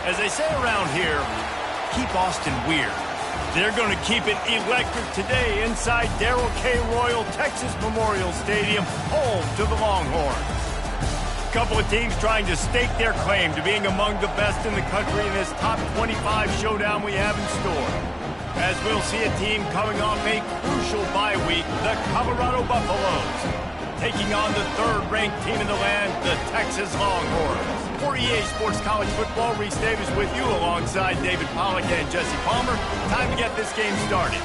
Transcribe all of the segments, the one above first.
As they say around here, keep Austin weird. They're going to keep it electric today inside Darrell K. Royal Texas Memorial Stadium, home to the Longhorns. A couple of teams trying to stake their claim to being among the best in the country in this top 25 showdown we have in store. As we'll see a team coming off a crucial bye week, the Colorado Buffaloes, taking on the third-ranked team in the land, the Texas Longhorns. For EA Sports College Football, Reese Davis with you alongside David Pollack and Jesse Palmer. Time to get this game started.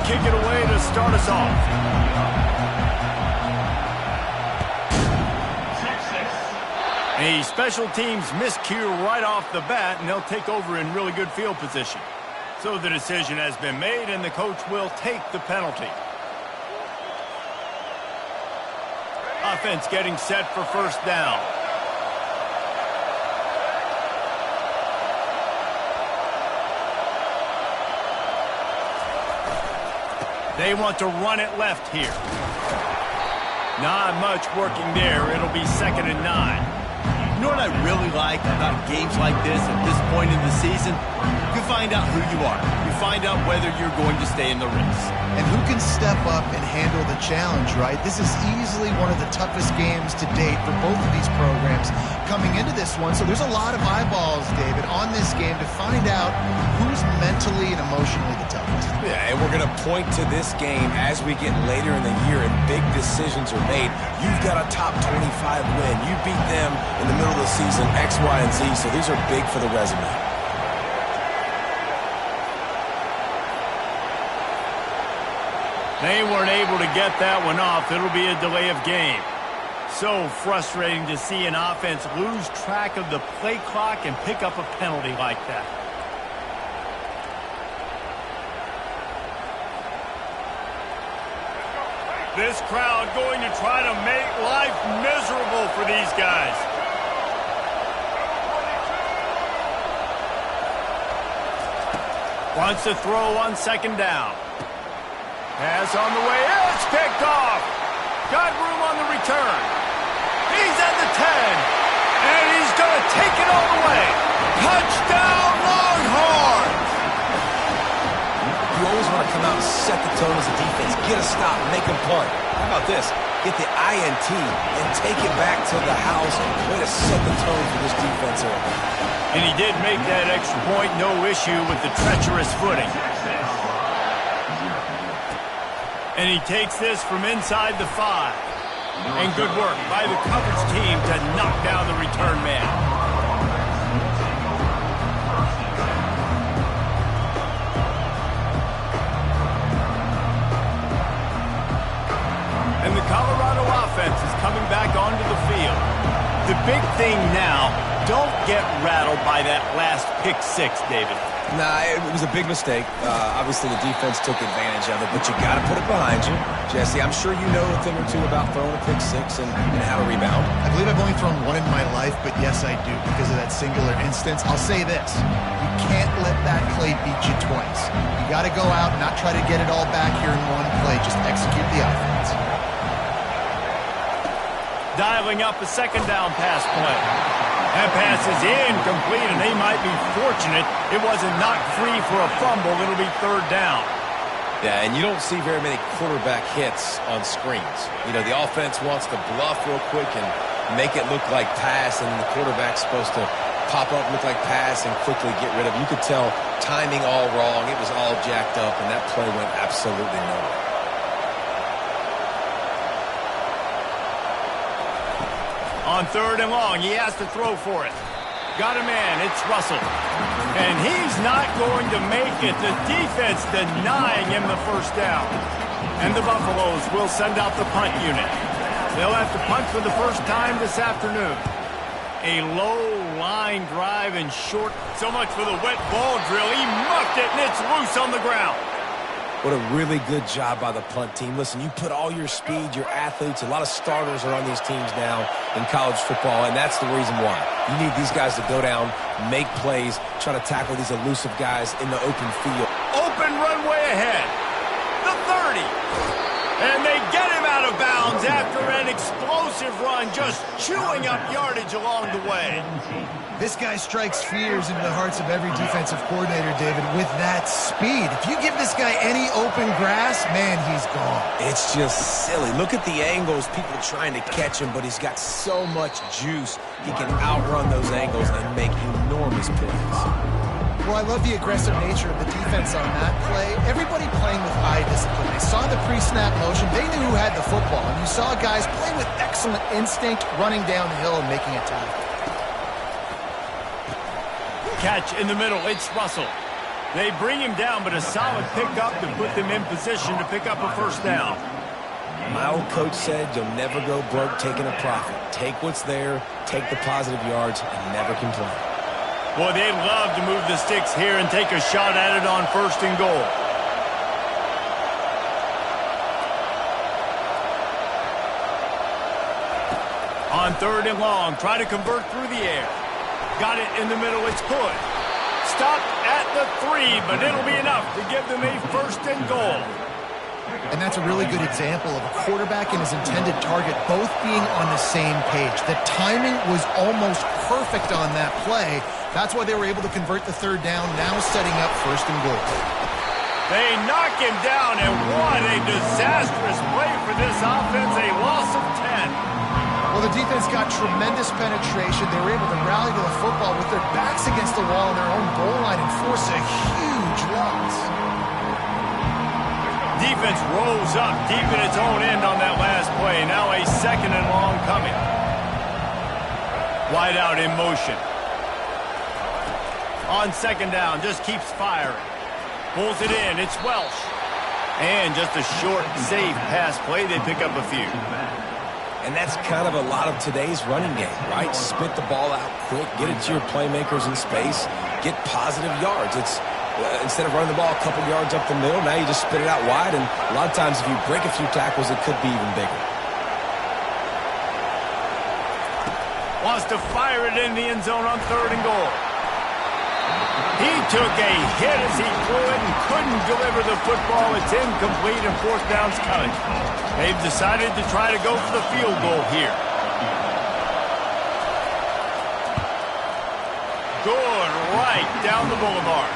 Kick it away to start us off. A special teams miscue right off the bat, and they'll take over in really good field position. So the decision has been made, and the coach will take the penalty. Offense getting set for first down. They want to run it left here. Not much working there. It'll be 2nd and 9. You know what I really like about games like this at this point in the season? You find out who you are. You find out whether you're going to stay in the race. And who can step up and handle the challenge, right? This is easily one of the toughest games to date for both of these programs coming into this one. So there's a lot of eyeballs, David, on this game to find out who's mentally and emotionally the toughest. Yeah, and we're going to point to this game as we get later in the year and big decisions are made. You've got a top 25 win. You beat them in the middle of the season, X, Y, and Z, so these are big for the resume. They weren't able to get that one off. It'll be a delay of game. So frustrating to see an offense lose track of the play clock and pick up a penalty like that. This crowd going to try to make life miserable for these guys. Wants to throw on 2nd down. Pass on the way. It's picked off. Got room on the return. He's at the 10. And he's going to take it all the way. Touchdown, Longhorns! You always want to come out and set the tone as a defense. Get a stop, make them punt. How about this? Get the INT and take it back to the house. Way to set the tone for this defense here. And he did make that extra point. No issue with the treacherous footing. And he takes this from inside the 5. And good work by the coverage team to knock down the return man. And the Colorado offense is coming back onto the field. The big thing now, don't get rattled by that last pick 6, David. Nah, it was a big mistake. Obviously, the defense took advantage of it, but you got to put it behind you. Jesse, I'm sure you know a thing or two about throwing a pick 6 and how to rebound. I believe I've only thrown one in my life, but yes, I do, because of that singular instance. I'll say this. You can't let that play beat you twice. You got to go out and not try to get it all back here in one play. Just execute the offense. Dialing up a 2nd down pass play. That pass is incomplete, and they might be fortunate it wasn't knocked free for a fumble. It'll be 3rd down. Yeah, and you don't see very many quarterback hits on screens. You know, the offense wants to bluff real quick and make it look like pass, and the quarterback's supposed to pop up, look like pass, and quickly get rid of it. You could tell timing all wrong. It was all jacked up, and that play went absolutely nowhere. On 3rd and long, he has to throw for it. Got a man, it's Russell. And he's not going to make it. The defense denying him the first down. And the Buffaloes will send out the punt unit. They'll have to punt for the first time this afternoon. A low line drive and short. So much for the wet ball drill. He muffed it, and it's loose on the ground. What a really good job by the punt team. Listen, you put all your speed, your athletes, a lot of starters are on these teams now in college football, and that's the reason why. You need these guys to go down, make plays, try to tackle these elusive guys in the open field. Open runway ahead. The 30. And they get him out of bounds after an explosive run, just chewing up yardage along the way. This guy strikes fears into the hearts of every defensive coordinator, David, with that speed. If you give this guy any open grass, man, he's gone. It's just silly. Look at the angles, people trying to catch him, but he's got so much juice. He can outrun those angles and make enormous plays. Well, I love the aggressive nature of the defense on that play. Everybody playing with eye discipline. They saw the pre-snap motion. They knew who had the football. And you saw guys play with excellent instinct, running down the hill and making a tackle. Catch in the middle. It's Russell. They bring him down, but a solid pickup to put them in position to pick up a first down. My old coach said you'll never go broke taking a profit. Take what's there, take the positive yards, and never complain. Boy, they'd love to move the sticks here and take a shot at it on 1st and goal. On 3rd and long, try to convert through the air. Got it in the middle, it's Hood. Stopped at the 3, but it'll be enough to give them a 1st and goal. And that's a really good example of a quarterback and his intended target both being on the same page. The timing was almost perfect on that play. That's why they were able to convert the 3rd down, now setting up 1st and goal. They knock him down, and what a disastrous play for this offense, a loss of 10. Well, the defense got tremendous penetration. They were able to rally to the football with their backs against the wall on their own goal line and force a huge loss. Defense rolls up deep in its own end on that last play. Now a 2nd and long coming. Wide out in motion. On 2nd down, just keeps firing. Pulls it in, it's Welsh. And just a short, safe pass play, they pick up a few. And that's kind of a lot of today's running game, right? Spit the ball out quick, get it to your playmakers in space, get positive yards. It's instead of running the ball a couple yards up the middle, now you just spit it out wide, and a lot of times if you break a few tackles, it could be even bigger. Wants to fire it in the end zone on 3rd and goal. He took a hit as he threw it and couldn't deliver the football. It's incomplete and 4th down's coming. They've decided to try to go for the field goal here. Good right down the boulevard.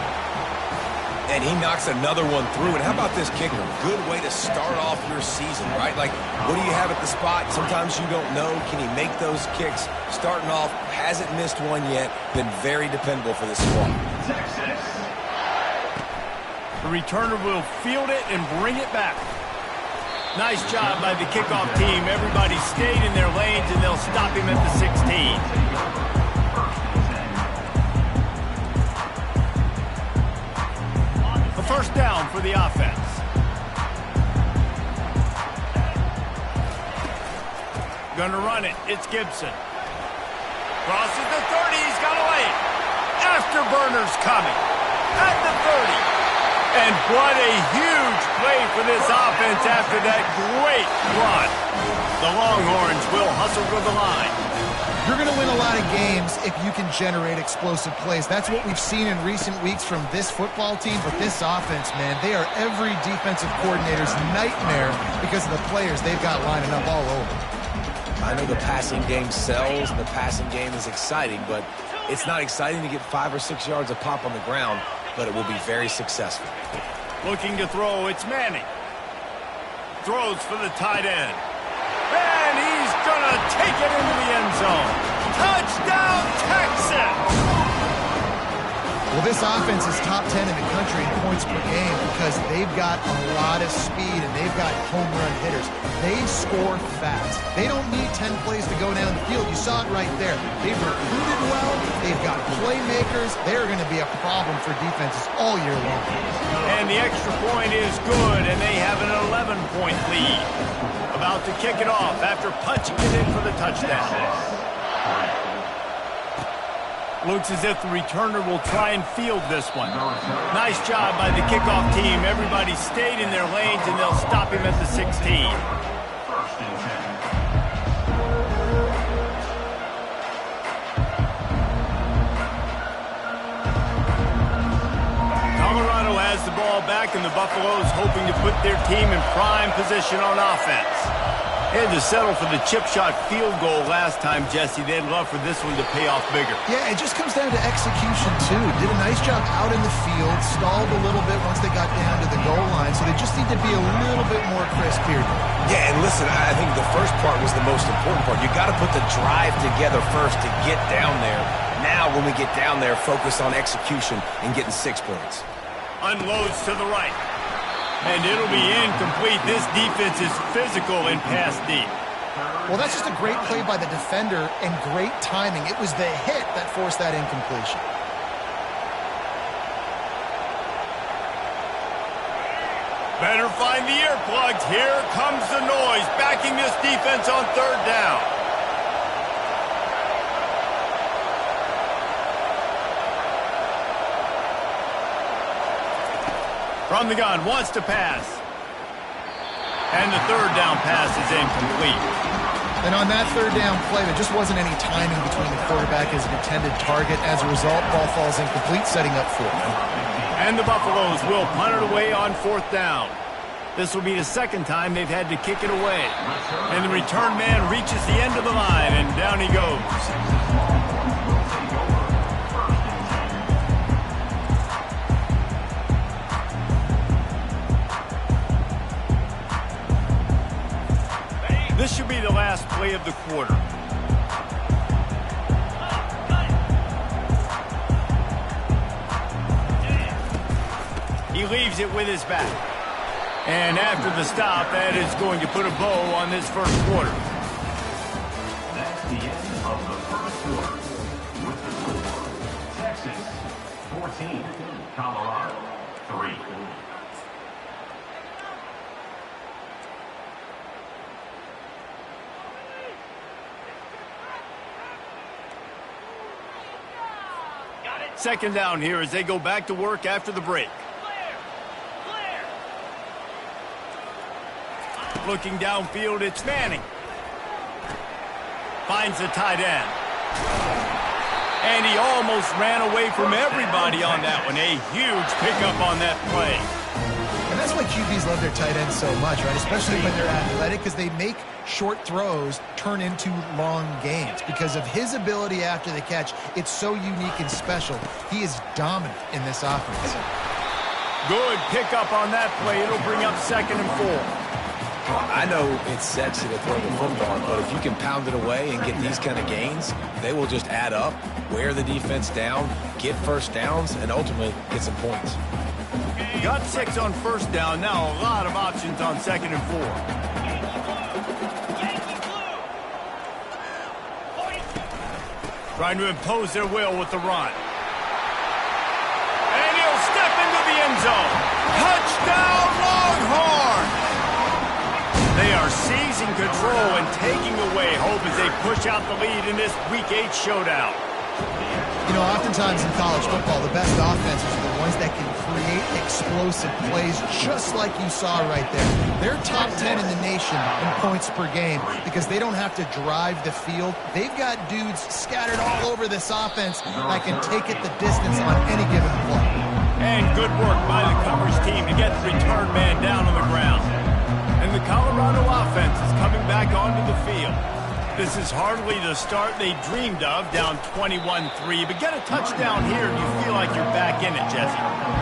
And he knocks another one through. And how about this kicker? Good way to start off your season, right? Like, what do you have at the spot? Sometimes you don't know. Can he make those kicks? Starting off, hasn't missed one yet. Been very dependable for this squad. The returner will field it and bring it back. Nice job by the kickoff team. Everybody stayed in their lanes, and they'll stop him at the 16. First down for the offense. Gonna run it. It's Gibson. Crosses the 30. He's got away. Afterburner's coming. At the 30. And what a huge play for this offense after that great run. The Longhorns will hustle to the line. You're going to win a lot of games if you can generate explosive plays. That's what we've seen in recent weeks from this football team, but this offense, man, they are every defensive coordinator's nightmare because of the players they've got lining up all over. I know the passing game sells and the passing game is exciting, but it's not exciting to get 5 or 6 yards of pop on the ground, but it will be very successful. Looking to throw, it's Manning. Throws for the tight end. And he's going to take it into the end zone. Touchdown, Texas! Well, this offense is top 10 in the country in points per game because they've got a lot of speed and they've got home run hitters. They score fast. They don't need 10 plays to go down the field. You saw it right there. They've recruited well. They've got playmakers. They're going to be a problem for defenses all year long. And the extra point is good, and they have an 11-point lead. About to kick it off after punching it in for the touchdown. Looks as if the returner will try and field this one. Nice job by the kickoff team. Everybody stayed in their lanes, and they'll stop him at the 16. Colorado has the ball back, and the Buffaloes hoping to put their team in prime position on offense. They had to settle for the chip shot field goal last time, Jesse. They'd love for this one to pay off bigger. Yeah, it just comes down to execution, too. Did a nice job out in the field, stalled a little bit once they got down to the goal line, so they just need to be a little bit more crisp here. Yeah, and listen, I think the first part was the most important part. You got to put the drive together first to get down there. Now, when we get down there, focus on execution and getting 6 points. Unloads to the right. And it'll be incomplete. This defense is physical and pass deep. Well, that's just a great play by the defender and great timing. It was the hit that forced that incompletion. Better find the earplugs. Here comes the noise, backing this defense on third down. From the gun, wants to pass. And the third down pass is incomplete. And on that third down play, there just wasn't any timing between the quarterback and his intended target. As a result, ball falls incomplete, setting up fourth. And the Buffaloes will punt it away on fourth down. This will be the second time they've had to kick it away. And the return man reaches the end of the line, and down he goes. This should be the last play of the quarter. He leaves it with his back. And after the stop, that is going to put a bow on this first quarter. That's the end of the first quarter. With the score, Texas 14, Colorado 3. Second down here as they go back to work after the break. Looking downfield, it's Manning. Finds the tight end. And he almost ran away from everybody on that one. A huge pickup on that play. And that's why QBs love their tight ends so much, right? Especially when they're athletic, because they make short throws turn into long gains. Because of his ability after the catch, it's so unique and special. He is dominant in this offense. Good pickup on that play. It'll bring up 2nd and 4. I know it's sexy to throw the football, but if you can pound it away and get these kind of gains, they will just add up, wear the defense down, get first downs, and ultimately get some points. Got 6 on first down. Now a lot of options on 2nd and 4. Trying to impose their will with the run. And he'll step into the end zone. Touchdown, Longhorns! They are seizing control and taking away hope as they push out the lead in this Week 8 showdown. You know, oftentimes in college football, the best offenses are the ones that can create explosive plays, just like you saw right there. They're top 10 in the nation in points per game because they don't have to drive the field. They've got dudes scattered all over this offense that can take it the distance on any given play. And good work by the coverage team to get the return man down on the ground. And the Colorado offense is coming back onto the field. This is hardly the start they dreamed of, down 21-3. But get a touchdown here and you feel like you're back in it, Jesse.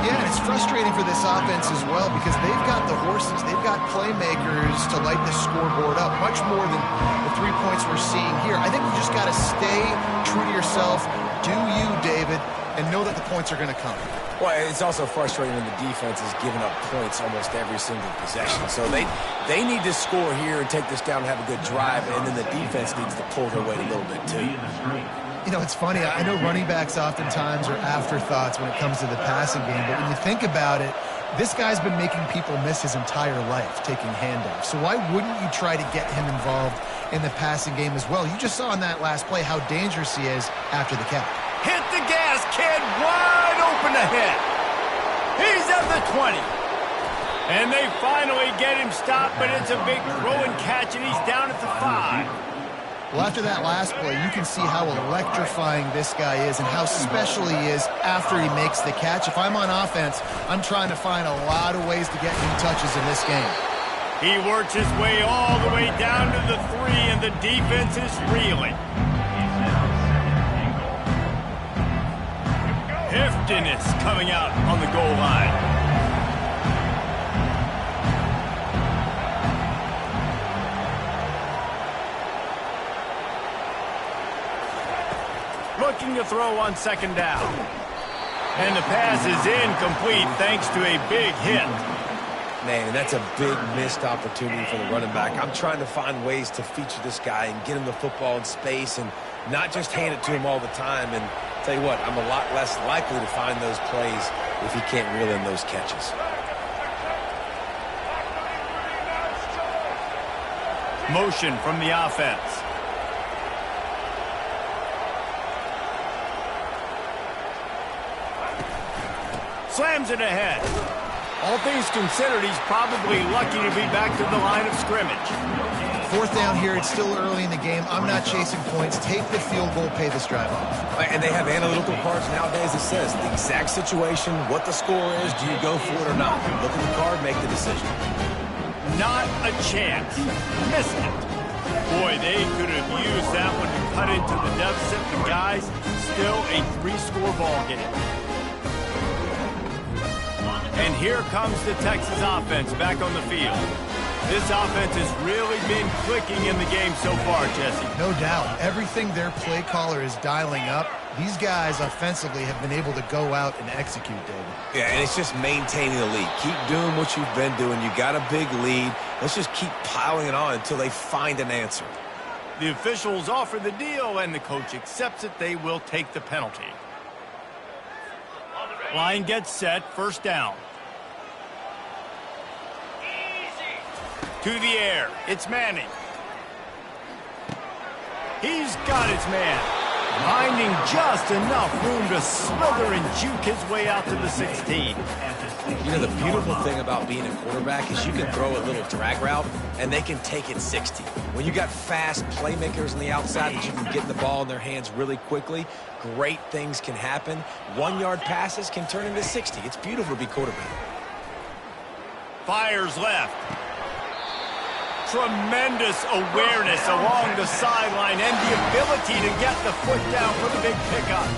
Yeah, and it's frustrating for this offense as well because they've got the horses. They've got playmakers to light the scoreboard up, much more than the 3 points we're seeing here. I think you just got to stay true to yourself, do you, David, and know that the points are going to come. Well, it's also frustrating when the defense is giving up points almost every single possession. So they need to score here and take this down and have a good drive, and then the defense needs to pull their weight a little bit too. You know, it's funny. I know running backs oftentimes are afterthoughts when it comes to the passing game, but when you think about it, this guy's been making people miss his entire life taking handoffs. So why wouldn't you try to get him involved in the passing game as well? You just saw in that last play how dangerous he is after the catch. Hit the gas, kid. Wide open ahead. He's at the 20. And they finally get him stopped, but it's a big throw and catch, and he's down at the 5. Well, after that last play, you can see how electrifying this guy is and how special he is after he makes the catch. If I'm on offense, I'm trying to find a lot of ways to get new touches in this game. He works his way all the way down to the 3, and the defense is reeling. Hefton is coming out on the goal line. Looking to throw on second down. And the pass is incomplete thanks to a big hit. Man, that's a big missed opportunity for the running back. I'm trying to find ways to feature this guy and get him the football in space and not just hand it to him all the time. And tell you what, I'm a lot less likely to find those plays if he can't reel in those catches. Motion from the offense. Slams it ahead. All things considered, he's probably lucky to be back to the line of scrimmage. 4th down here. It's still early in the game. I'm not chasing points. Take the field goal, pay this drive off. And they have analytical cards nowadays that says the exact situation, what the score is, do you go for it or not? Look at the card, make the decision. Not a chance. Missed it. Boy, they could have used that one to cut into the deficit. The guys, still a 3-score ball game. And here comes the Texas offense back on the field. This offense has really been clicking in the game so far, Jesse. No doubt. Everything their play caller is dialing up, these guys offensively have been able to go out and execute, David. Yeah, and it's just maintaining the lead. Keep doing what you've been doing. You got a big lead. Let's just keep piling it on until they find an answer. The officials offer the deal, and the coach accepts it. They will take the penalty. Line gets set, 1st down. To the air, it's Manning. He's got his man. Finding just enough room to slither and juke his way out to the 16. You know, the beautiful thing about being a quarterback is you can throw a little drag route, and they can take it 60. When you got fast playmakers on the outside that you can get the ball in their hands really quickly, great things can happen. 1-yard passes can turn into 60. It's beautiful to be quarterback. Fires left. Tremendous awareness along the sideline and the ability to get the foot down for the big pickup.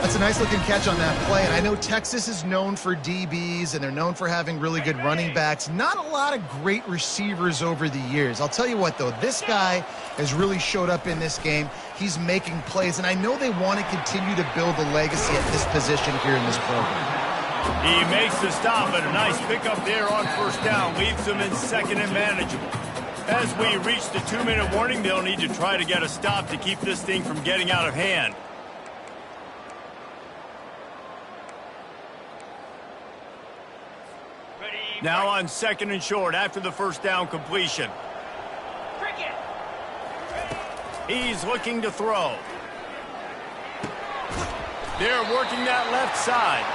That's a nice-looking catch on that play, and I know Texas is known for DBs, and they're known for having really good running backs. Not a lot of great receivers over the years. I'll tell you what, though, this guy has really showed up in this game. He's making plays, and I know they want to continue to build a legacy at this position here in this program. He makes the stop, but a nice pickup there on 1st down. Leaves them in 2nd and manageable. As we reach the 2-minute warning, they'll need to try to get a stop to keep this thing from getting out of hand. Now on 2nd and short after the 1st down completion. He's looking to throw. They're working that left side.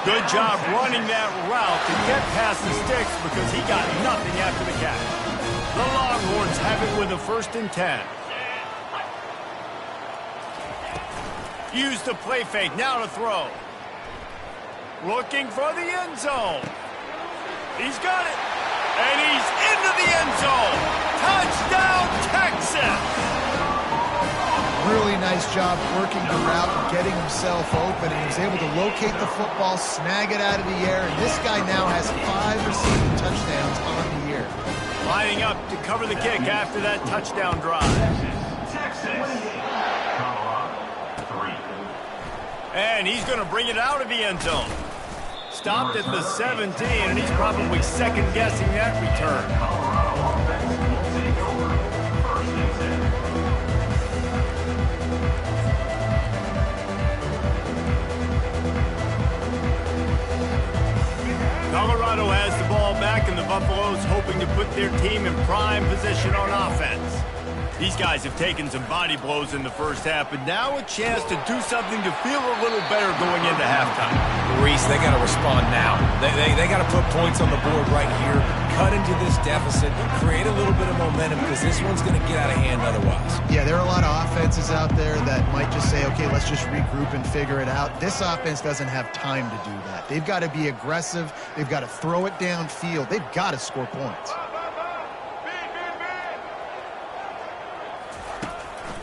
Good job running that route to get past the sticks because he got nothing after the catch. The Longhorns have it with a 1st and 10. Use the play fake, now to throw. Looking for the end zone. He's got it. And he's into the end zone. Touchdown, Texas! Really nice job working the route and getting himself open, and he was able to locate the football, snag it out of the air, and this guy now has 5 receiving touchdowns on the year. Lining up to cover the kick after that touchdown drive. Texas. Colorado, 3. And he's going to bring it out of the end zone. Stopped at the 17, and he's probably second-guessing that return. Colorado offense will take over 1st and 10. Colorado has the ball back, and the Buffaloes hoping to put their team in prime position on offense. These guys have taken some body blows in the first half, but now a chance to do something to feel a little better going into halftime. Reese, they got to respond now. They got to put points on the board right here, cut into this deficit, create a little bit of momentum because this one's going to get out of hand otherwise. Yeah, there are a lot of offenses out there that might just say, okay, let's just regroup and figure it out. This offense doesn't have time to do that. They've got to be aggressive. They've got to throw it downfield. They've got to score points.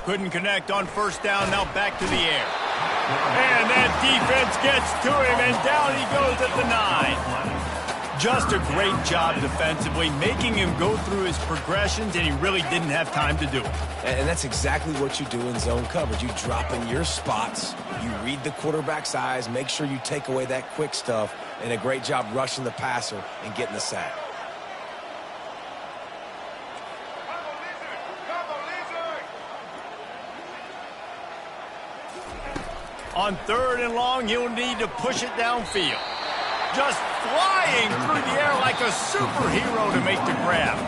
Couldn't connect on first down, now back to the air. And that defense gets to him, and down he goes at the 9. Just a great job defensively, making him go through his progressions, and he really didn't have time to do it. And that's exactly what you do in zone coverage. You drop in your spots, you read the quarterback's eyes, make sure you take away that quick stuff, and a great job rushing the passer and getting the sack. On 3rd and long, he'll need to push it downfield. Just flying through the air like a superhero to make the grab.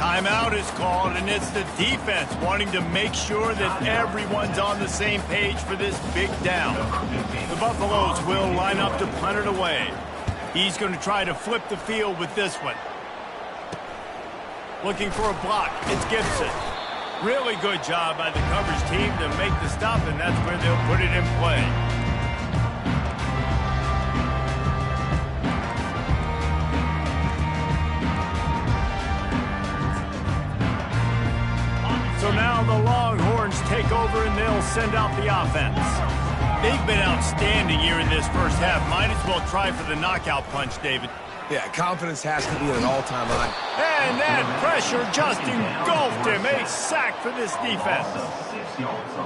Timeout is called, and it's the defense wanting to make sure that everyone's on the same page for this big down. The Buffaloes will line up to punt it away. He's going to try to flip the field with this one. Looking for a block. It's Gibson. Really good job by the coverage team to make the stop, and that's where they'll put it in play. So now the Longhorns take over, and they'll send out the offense. They've been outstanding here in this first half. Might as well try for the knockout punch, David. Yeah, confidence has to be at an all-time high. And that pressure just engulfed him. A sack for this defense.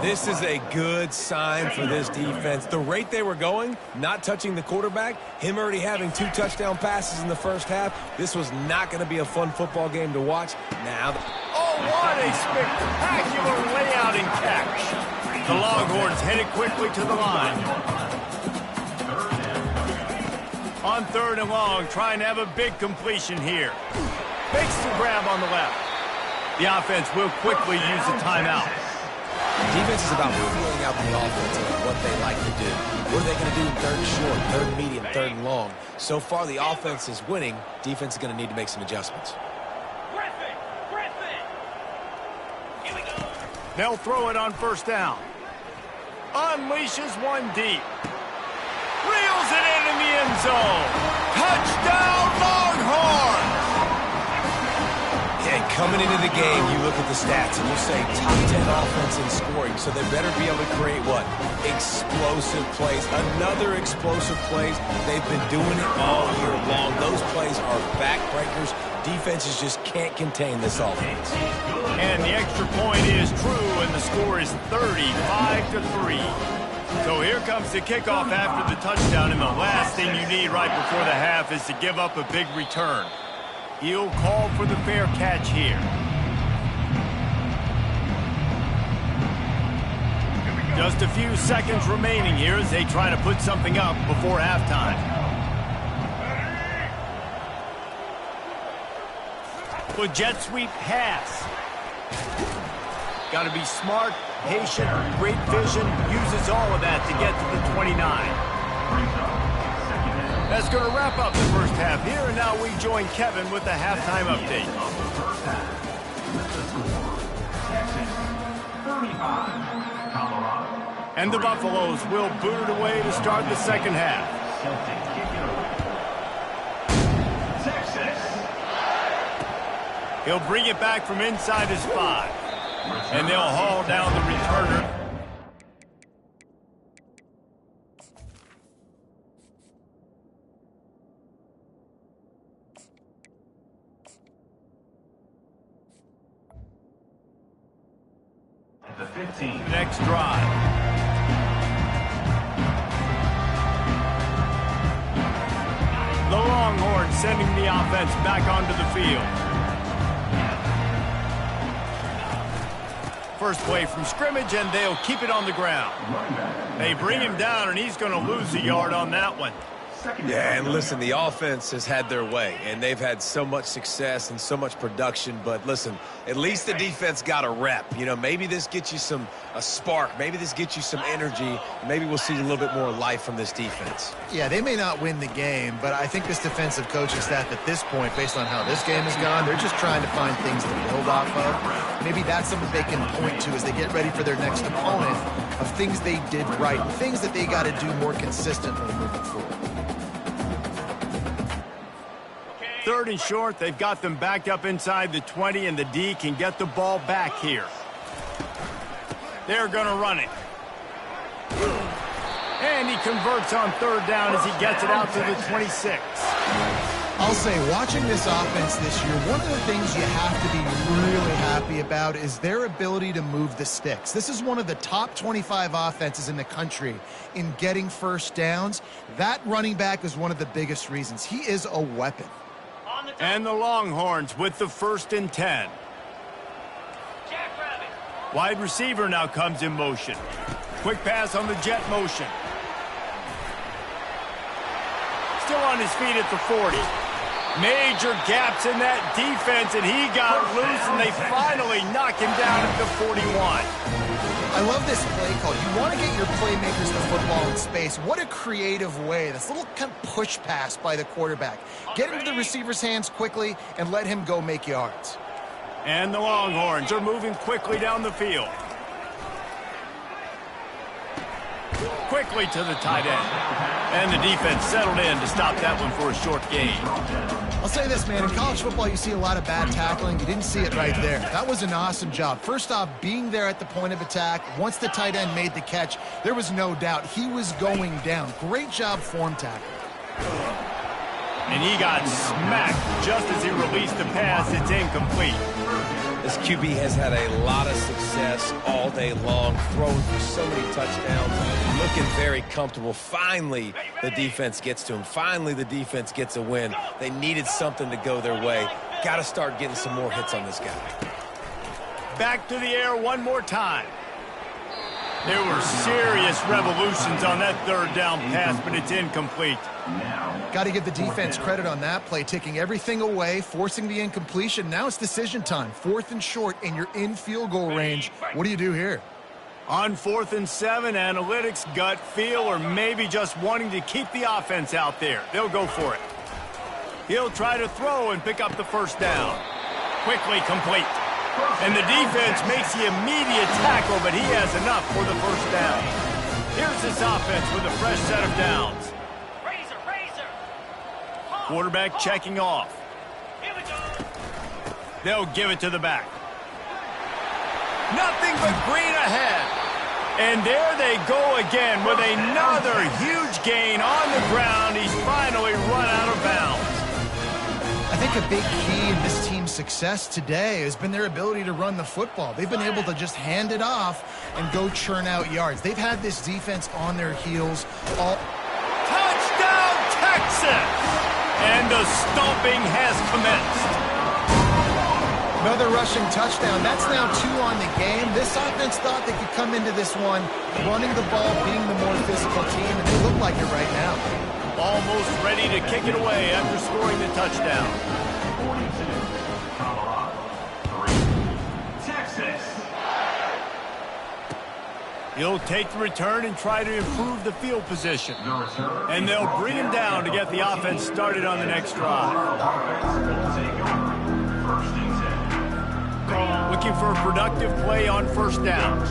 This is a good sign for this defense. The rate they were going, not touching the quarterback, him already having 2 touchdown passes in the first half, this was not going to be a fun football game to watch. Now, oh, what a spectacular layout and catch. The Longhorns headed quickly to the line. On 3rd and long, trying to have a big completion here. Makes the grab on the left. The offense will quickly use a timeout. Defense is about feeling out the offense and what they like to do. What are they going to do in 3rd and short, 3rd and medium, 3rd and long? So far, the offense is winning. Defense is going to need to make some adjustments. Here we go. They'll throw it on first down. Unleashes one deep. Reels it in the end zone. Touchdown, Longhorns! Yeah, coming into the game, you look at the stats and you say top 10 offense in scoring, so they better be able to create what? Explosive plays. Another explosive plays. They've been doing it all year long. Those plays are backbreakers. Defenses just can't contain this offense. And the extra point is true, and the score is 35-3. So here comes the kickoff after the touchdown, and the last thing you need right before the half is to give up a big return. He'll call for the fair catch here. Just a few seconds remaining here as they try to put something up before halftime. With jet sweep pass. Got to be smart, patient, great vision, uses all of that to get to the 29. That's going to wrap up the first half here, and now we join Kevin with the halftime update. And the Buffaloes will boot it away to start the second half. He'll bring it back from inside his 5. And they'll haul down the returner. The 15. Next drive. The Longhorns sending the offense back onto the field. First play from scrimmage, and they'll keep it on the ground. They bring him down, and he's going to lose a yard on that one. Yeah, and listen, the offense has had their way, and they've had so much success and so much production. But listen, at least the defense got a rep. You know, maybe this gets you a spark. Maybe this gets you some energy. Maybe we'll see a little bit more life from this defense. Yeah, they may not win the game, but I think this defensive coaching staff at this point, based on how this game has gone, they're just trying to find things to build off of. Maybe that's something they can point to as they get ready for their next opponent, of things they did right, things that they got to do more consistently moving forward. 3rd and short, they've got them backed up inside the 20, and the D can get the ball back here. They're going to run it. And he converts on 3rd down as he gets it out to the 26. I'll say, watching this offense this year, one of the things you have to be really happy about is their ability to move the sticks. This is one of the top 25 offenses in the country in getting first downs. That running back is one of the biggest reasons. He is a weapon. And the Longhorns with the 1st and 10. Wide receiver now comes in motion. Quick pass on the jet motion. Still on his feet at the 40. Major gaps in that defense, and he got loose, and they finally knock him down at the 41. I love this play call. You want to get your playmakers the football in space. What a creative way. This little kind of push pass by the quarterback. Get into the receiver's hands quickly and let him go make yards. And the Longhorns are moving quickly down the field. Quickly to the tight end. And the defense settled in to stop that one for a short gain. I'll say this, man. In college football, you see a lot of bad tackling. You didn't see it right there. That was an awesome job. First off, being there at the point of attack. Once the tight end made the catch, there was no doubt he was going down. Great job form tackle. And he got smacked just as he released the pass. It's incomplete. This QB has had a lot of success all day long, throwing for so many touchdowns, looking very comfortable. Finally, the defense gets to him. Finally, the defense gets a win. They needed something to go their way. Got to start getting some more hits on this guy. Back to the air one more time. There were serious revolutions on that 3rd down pass, but it's incomplete. Got to give the defense credit on that play, taking everything away, forcing the incompletion. Now it's decision time. 4th and short, and you're in field goal range. What do you do here? On 4th and 7, analytics, gut feel, or maybe just wanting to keep the offense out there. They'll go for it. He'll try to throw and pick up the 1st down. Quickly complete. And the defense makes the immediate tackle, but he has enough for the 1st down. Here's this offense with a fresh set of downs. Quarterback checking off. They'll give it to the back. Nothing but green ahead. And there they go again with another huge gain on the ground. He's finally run out of bounds. I think a big key in this team's success today has been their ability to run the football. They've been able to just hand it off and go churn out yards. They've had this defense on their heels all... Touchdown, Texas! And the stomping has commenced. Another rushing touchdown. That's now 2 on the game. This offense thought they could come into this one running the ball, being the more physical team, and they look like it right now. Almost ready to kick it away after scoring the touchdown. 42, Colorado, 3, Texas. He'll take the return and try to improve the field position. And they'll bring him down to get the offense started on the next drive. Looking for a productive play on 1st down.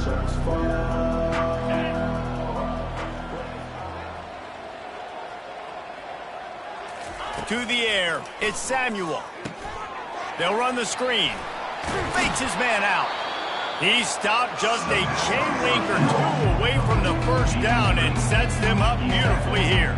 To the air, it's Samuel. They'll run the screen. Fakes his man out. He stopped just a chain link or 2 away from the 1st down and sets them up beautifully here.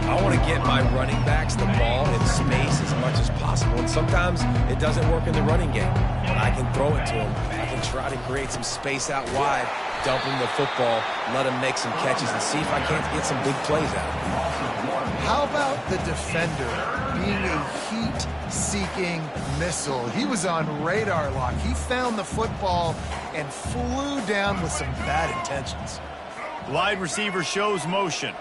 I want to get my running backs the ball in space as much as possible. And sometimes it doesn't work in the running game. But I can throw it to him. I can try to create some space out wide, dump him the football, let him make some catches, and see if I can't get some big plays out of him. How about the defender being a heat-seeking missile? He was on radar lock. He found the football and flew down with some bad intentions. Wide receiver shows motion.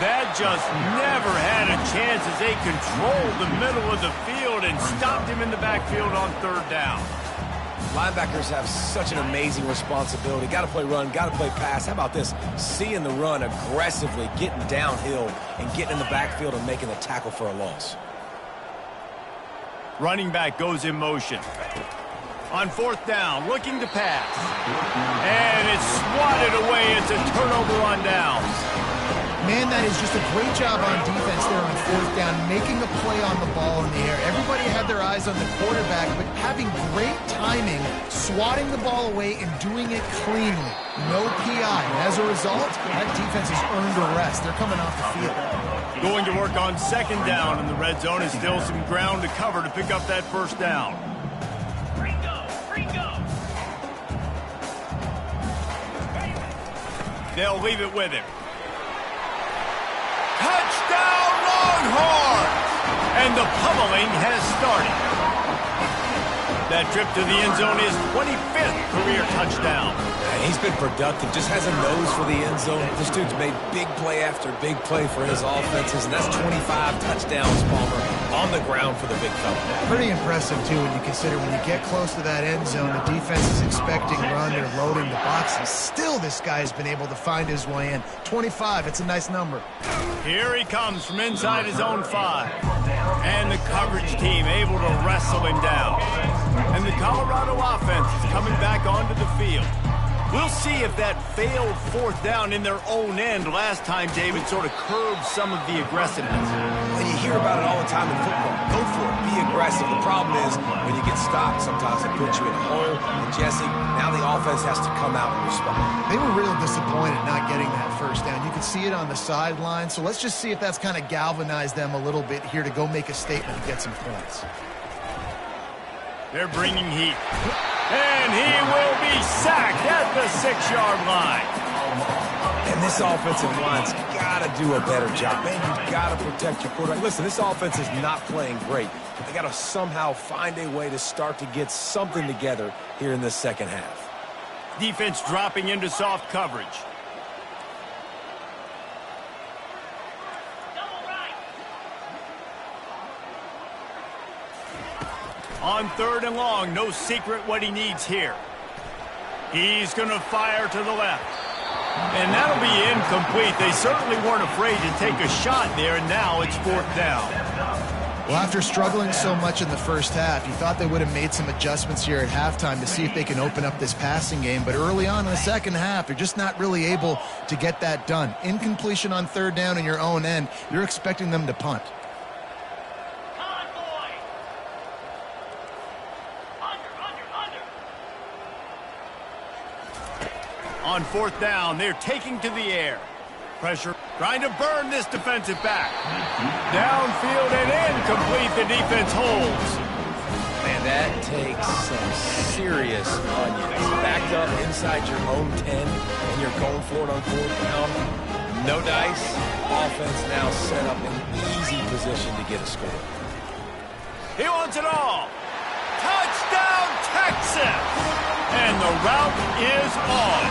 That just never had a chance as they controlled the middle of the field and stopped him in the backfield on third down. Linebackers have such an amazing responsibility. Got to play run, got to play pass. How about this? Seeing the run aggressively, getting downhill, and getting in the backfield and making the tackle for a loss. Running back goes in motion. On fourth down, looking to pass. And it's swatted away. It's a turnover on downs. Man, that is just a great job on defense there on fourth down, making a play on the ball in the air. Everybody had their eyes on the quarterback, but having great timing, swatting the ball away, and doing it cleanly. No PI. And as a result, that defense has earned a rest. They're coming off the field. Going to work on second down in the red zone. Is still some ground to cover to pick up that first down. They'll leave it with him. Touchdown, Longhorns! And the pummeling has started. That trip to the end zone is 25th career touchdown. He's been productive, just has a nose for the end zone. This dude's made big play after big play for his offenses, and that's 25 touchdowns, Palmer, on the ground for the big fella. Pretty impressive, too, when you consider when you get close to that end zone, the defense is expecting run, they're loading the box, and still this guy has been able to find his way in. 25, it's a nice number. Here he comes from inside his own 5. And the coverage team able to wrestle him down. And the Colorado offense is coming back onto the field. We'll see if that failed fourth down in their own end last time, David, sort of curbed some of the aggressiveness. Well, you hear about it all the time in football. Go for it. Be aggressive. The problem is when you get stopped, sometimes it puts you in a hole. And, Jesse, now the offense has to come out and respond. They were real disappointed not getting that first down. You could see it on the sideline. So let's just see if that's kind of galvanized them a little bit here to go make a statement and get some points. They're bringing heat. And he will be sacked at the 6-yard line. And this offensive line's got to do a better job. Man, you've got to protect your quarterback. Listen, this offense is not playing great. They got to somehow find a way to start to get something together here in the second half. Defense dropping into soft coverage. On third and long, no secret what he needs here. He's going to fire to the left. And that'll be incomplete. They certainly weren't afraid to take a shot there, and now it's fourth down. Well, after struggling so much in the first half, you thought they would have made some adjustments here at halftime to see if they can open up this passing game. But early on in the second half, they're just not really able to get that done. Incompletion on third down in your own end, you're expecting them to punt. On fourth down, they're taking to the air. Pressure, trying to burn this defensive back. Downfield and incomplete, the defense holds. Man, that takes some serious onions. Backed up inside your own 10, and you're going for it on fourth down. No dice. Offense now set up in easy position to get a score. He wants it all. Touchdown, Texas! And the route is on.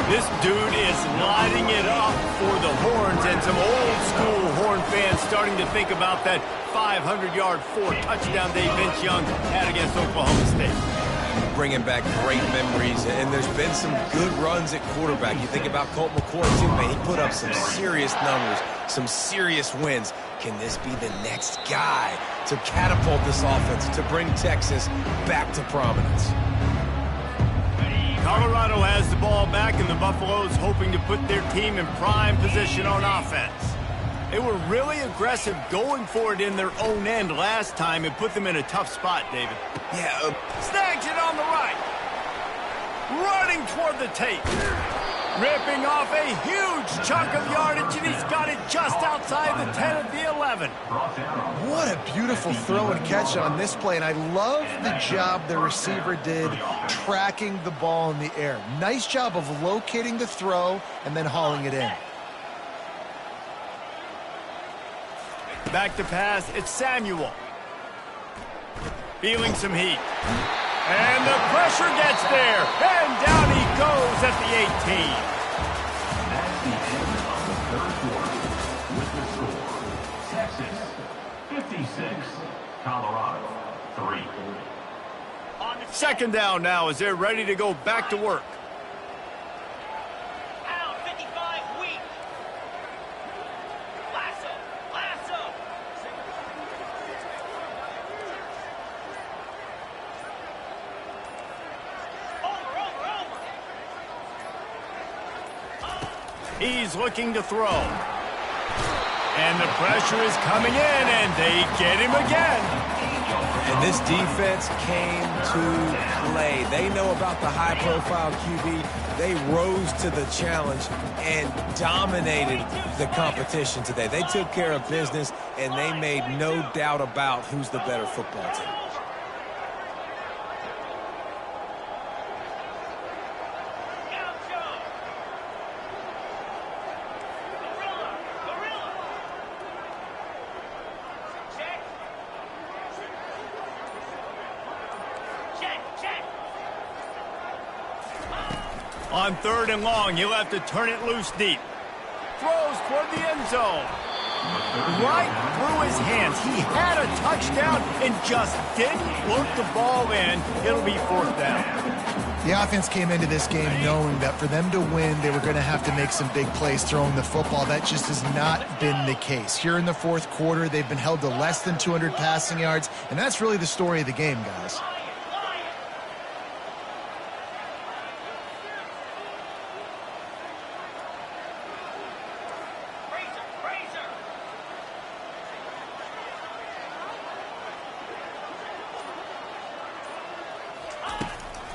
This dude is lighting it up for the Horns, and some old-school Horn fans starting to think about that 500-yard 4-touchdown day Vince Young had against Oklahoma State. Bringing back great memories, and there's been some good runs at quarterback. You think about Colt McCoy, too, man. He put up some serious numbers, some serious wins. Can this be the next guy to catapult this offense, to bring Texas back to prominence? Colorado has the ball back, and the Buffaloes hoping to put their team in prime position on offense. They were really aggressive going for it in their own end last time and put them in a tough spot, David. Yeah. Snags it on the right. Running toward the tape. Ripping off a huge chunk of yardage, and he's got it just outside the 10 of the 11. What a beautiful throw and catch on this play, and I love the job the receiver did tracking the ball in the air. Nice job of locating the throw and then hauling it in. Back to pass, it's Samuel. Feeling some heat. And the pressure gets there, and down he goes at the 18. Texas. 56, Colorado 3. Second down now as they're ready to go back to work. Out 55 weak. Lasso. Over. He's looking to throw. And the pressure is coming in, and they get him again. And this defense came to play. They know about the high-profile QB. They rose to the challenge and dominated the competition today. They took care of business, and they made no doubt about who's the better football team. On third and long, he'll have to turn it loose deep. Throws toward the end zone. Right through his hands. He had a touchdown and just didn't look the ball in. It'll be fourth down. The offense came into this game knowing that for them to win, they were going to have to make some big plays throwing the football. That just has not been the case. Here in the fourth quarter, they've been held to less than 200 passing yards, and that's really the story of the game, guys.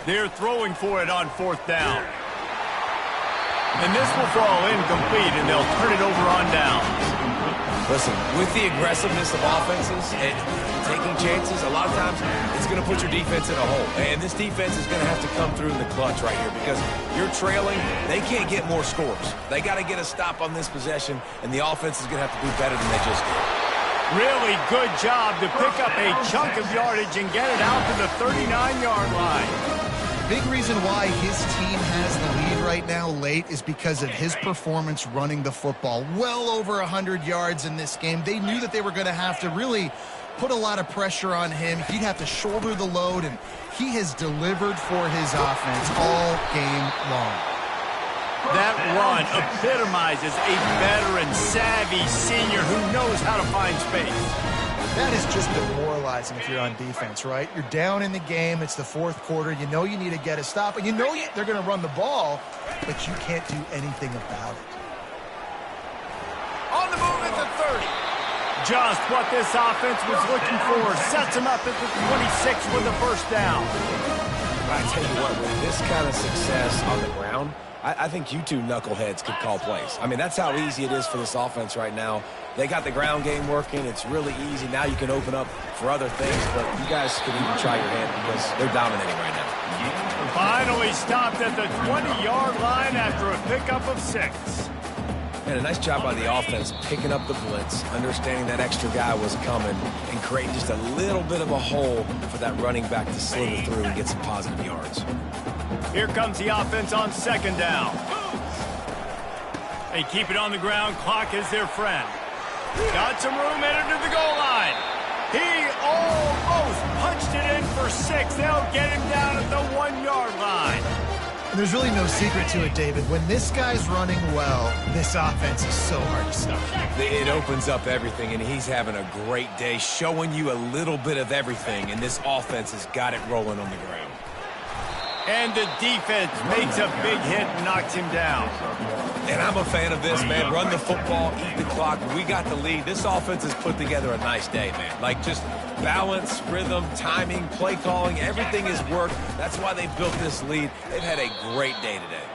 They're throwing for it on fourth down. And this will fall incomplete, and they'll turn it over on down. Listen, with the aggressiveness of offenses and taking chances, a lot of times it's going to put your defense in a hole. And this defense is going to have to come through in the clutch right here because you're trailing. They can't get more scores. They got to get a stop on this possession, and the offense is going to have to do better than they just did. Really good job to pick up a chunk of yardage and get it out to the 39-yard line. Big reason why his team has the lead right now late is because of his performance running the football. Well over 100 yards in this game. They knew that they were going to have to really put a lot of pressure on him. He'd have to shoulder the load, and he has delivered for his offense all game long. That run epitomizes a veteran, savvy senior who knows how to find space. That is just demoralizing if you're on defense, right? You're down in the game. It's the fourth quarter. You know you need to get a stop, and you know they're going to run the ball, but you can't do anything about it. On the move at the 30. Just what this offense was looking for. Sets him up at the 26 with the first down. I tell you what, with this kind of success on the ground, I think you two knuckleheads could call plays. I mean, that's how easy it is for this offense right now. They got the ground game working. It's really easy. Now you can open up for other things, but you guys could even try your hand because they're dominating right now. Finally stopped at the 20-yard line after a pickup of 6. And a nice job by the offense picking up the blitz, understanding that extra guy was coming, and creating just a little bit of a hole for that running back to slither through and get some positive yards. Here comes the offense on second down. They keep it on the ground. Clock is their friend. Got some room headed to the goal line. He almost punched it in for 6. They'll get him down at the 1-yard line. And there's really no secret to it, David. When this guy's running well, this offense is so hard to stop. It opens up everything, and he's having a great day, showing you a little bit of everything, and this offense has got it rolling on the ground. And the defense makes a big hit and knocks him down. And I'm a fan of this, man. Run the football, eat the clock. We got the lead. This offense has put together a nice day, man. Like, just balance, rhythm, timing, play calling, everything has worked. That's why they built this lead. They've had a great day today.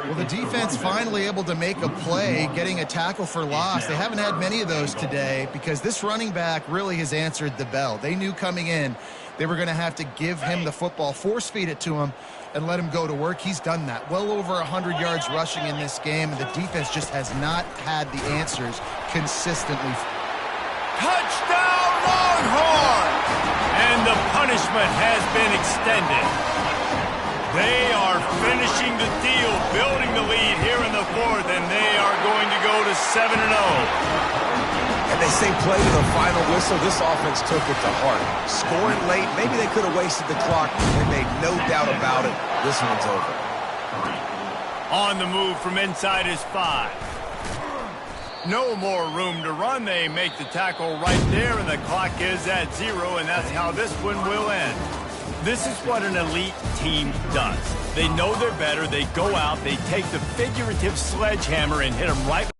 Well, the defense finally able to make a play, getting a tackle for loss. They haven't had many of those today because this running back really has answered the bell. They knew coming in they were going to have to give him the football, force-feed it to him, and let him go to work. He's done that. Well over 100 yards rushing in this game. The defense just has not had the answers consistently. Touchdown, Longhorns! And the punishment has been extended. They are finishing the deal, building the lead here in the fourth, and they are going to go to 7-0. And And they say play to the final whistle. This offense took it to heart. Scoring late, maybe they could have wasted the clock. They made no doubt about it. This one's over. On the move from inside his 5. No more room to run. They make the tackle right there, and the clock is at 0, and that's how this one will end. This is what an elite team does. They know they're better. They go out. They take the figurative sledgehammer and hit them right.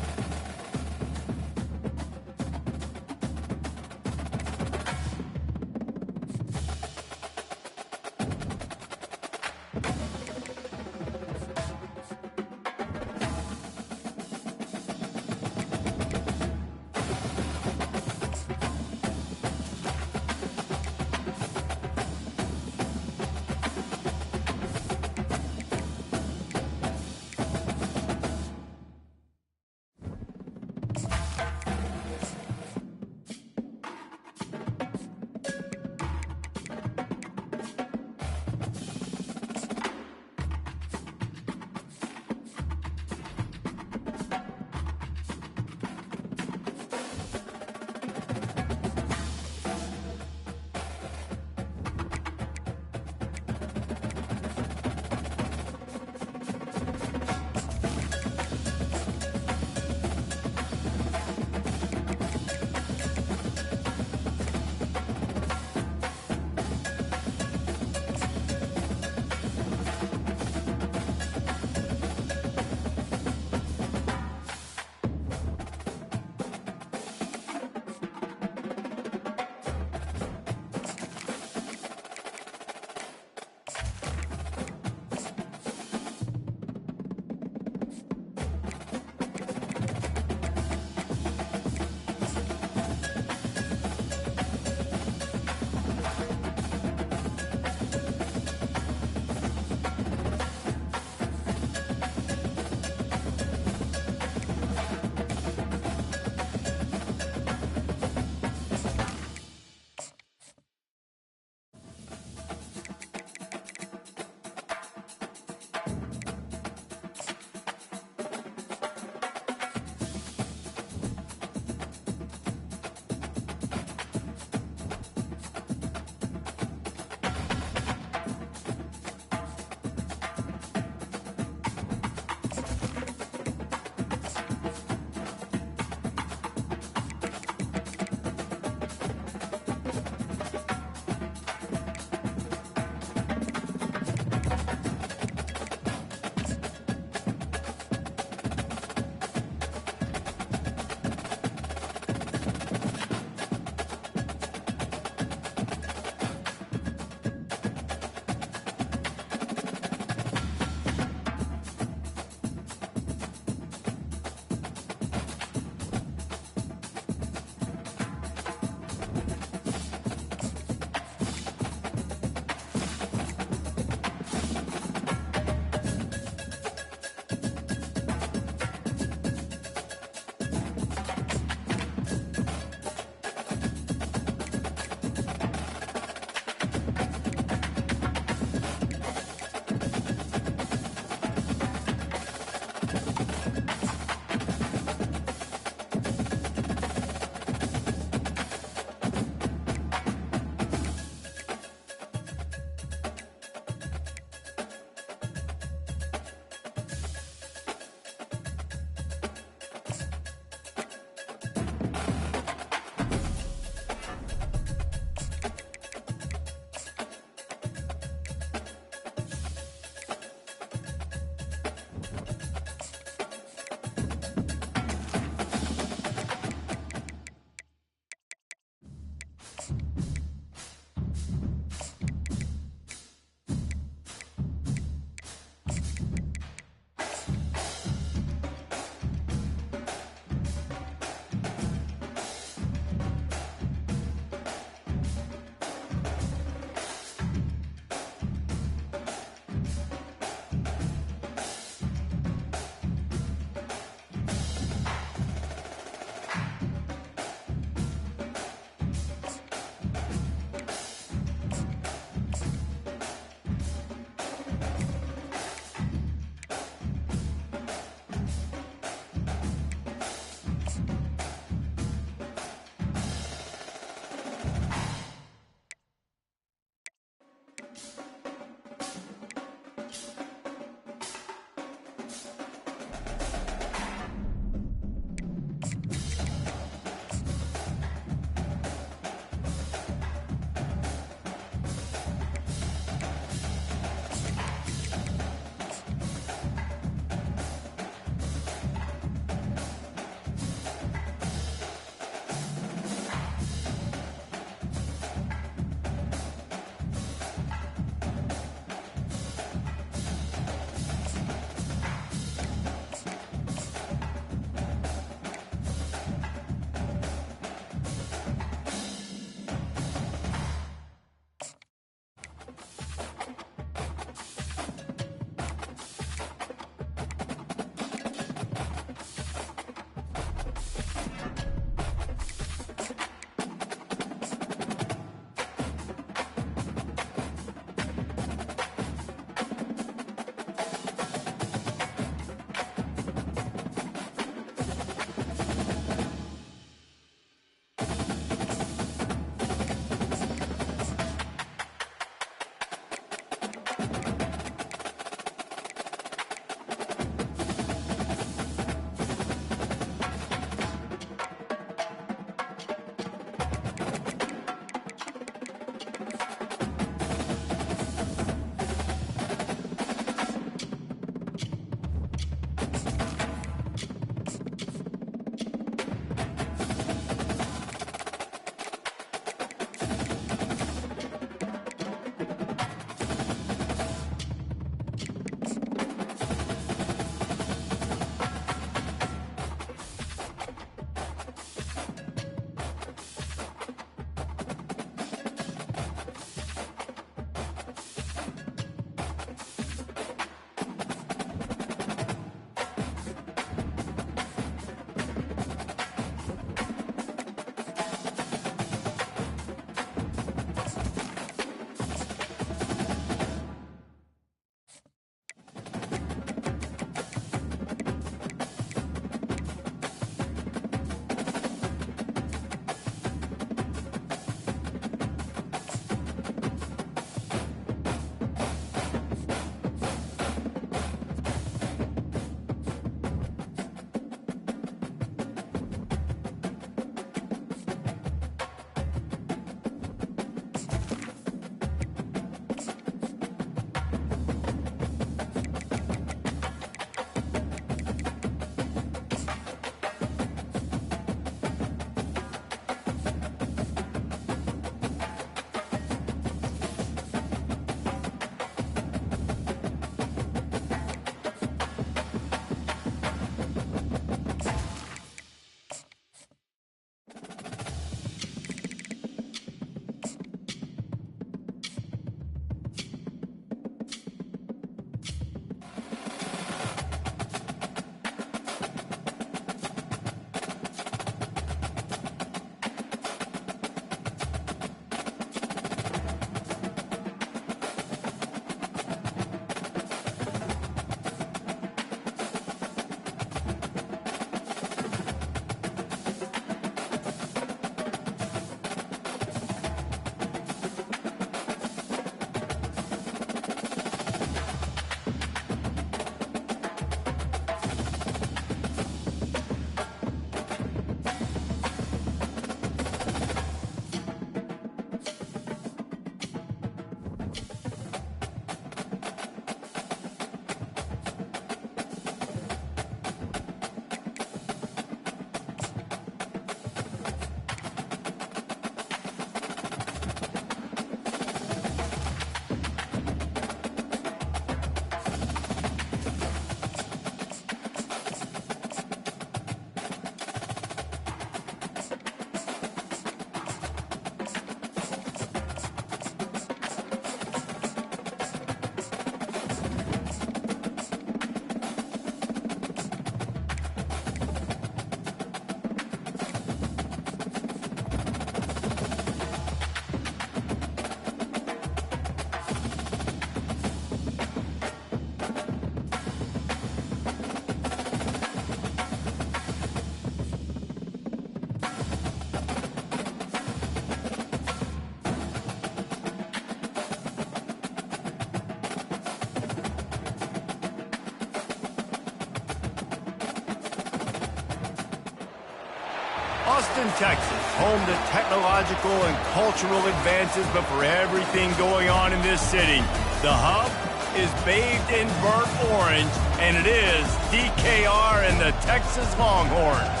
Austin, Texas, home to technological and cultural advances, but for everything going on in this city, the hub is bathed in burnt orange, and it is DKR and the Texas Longhorns.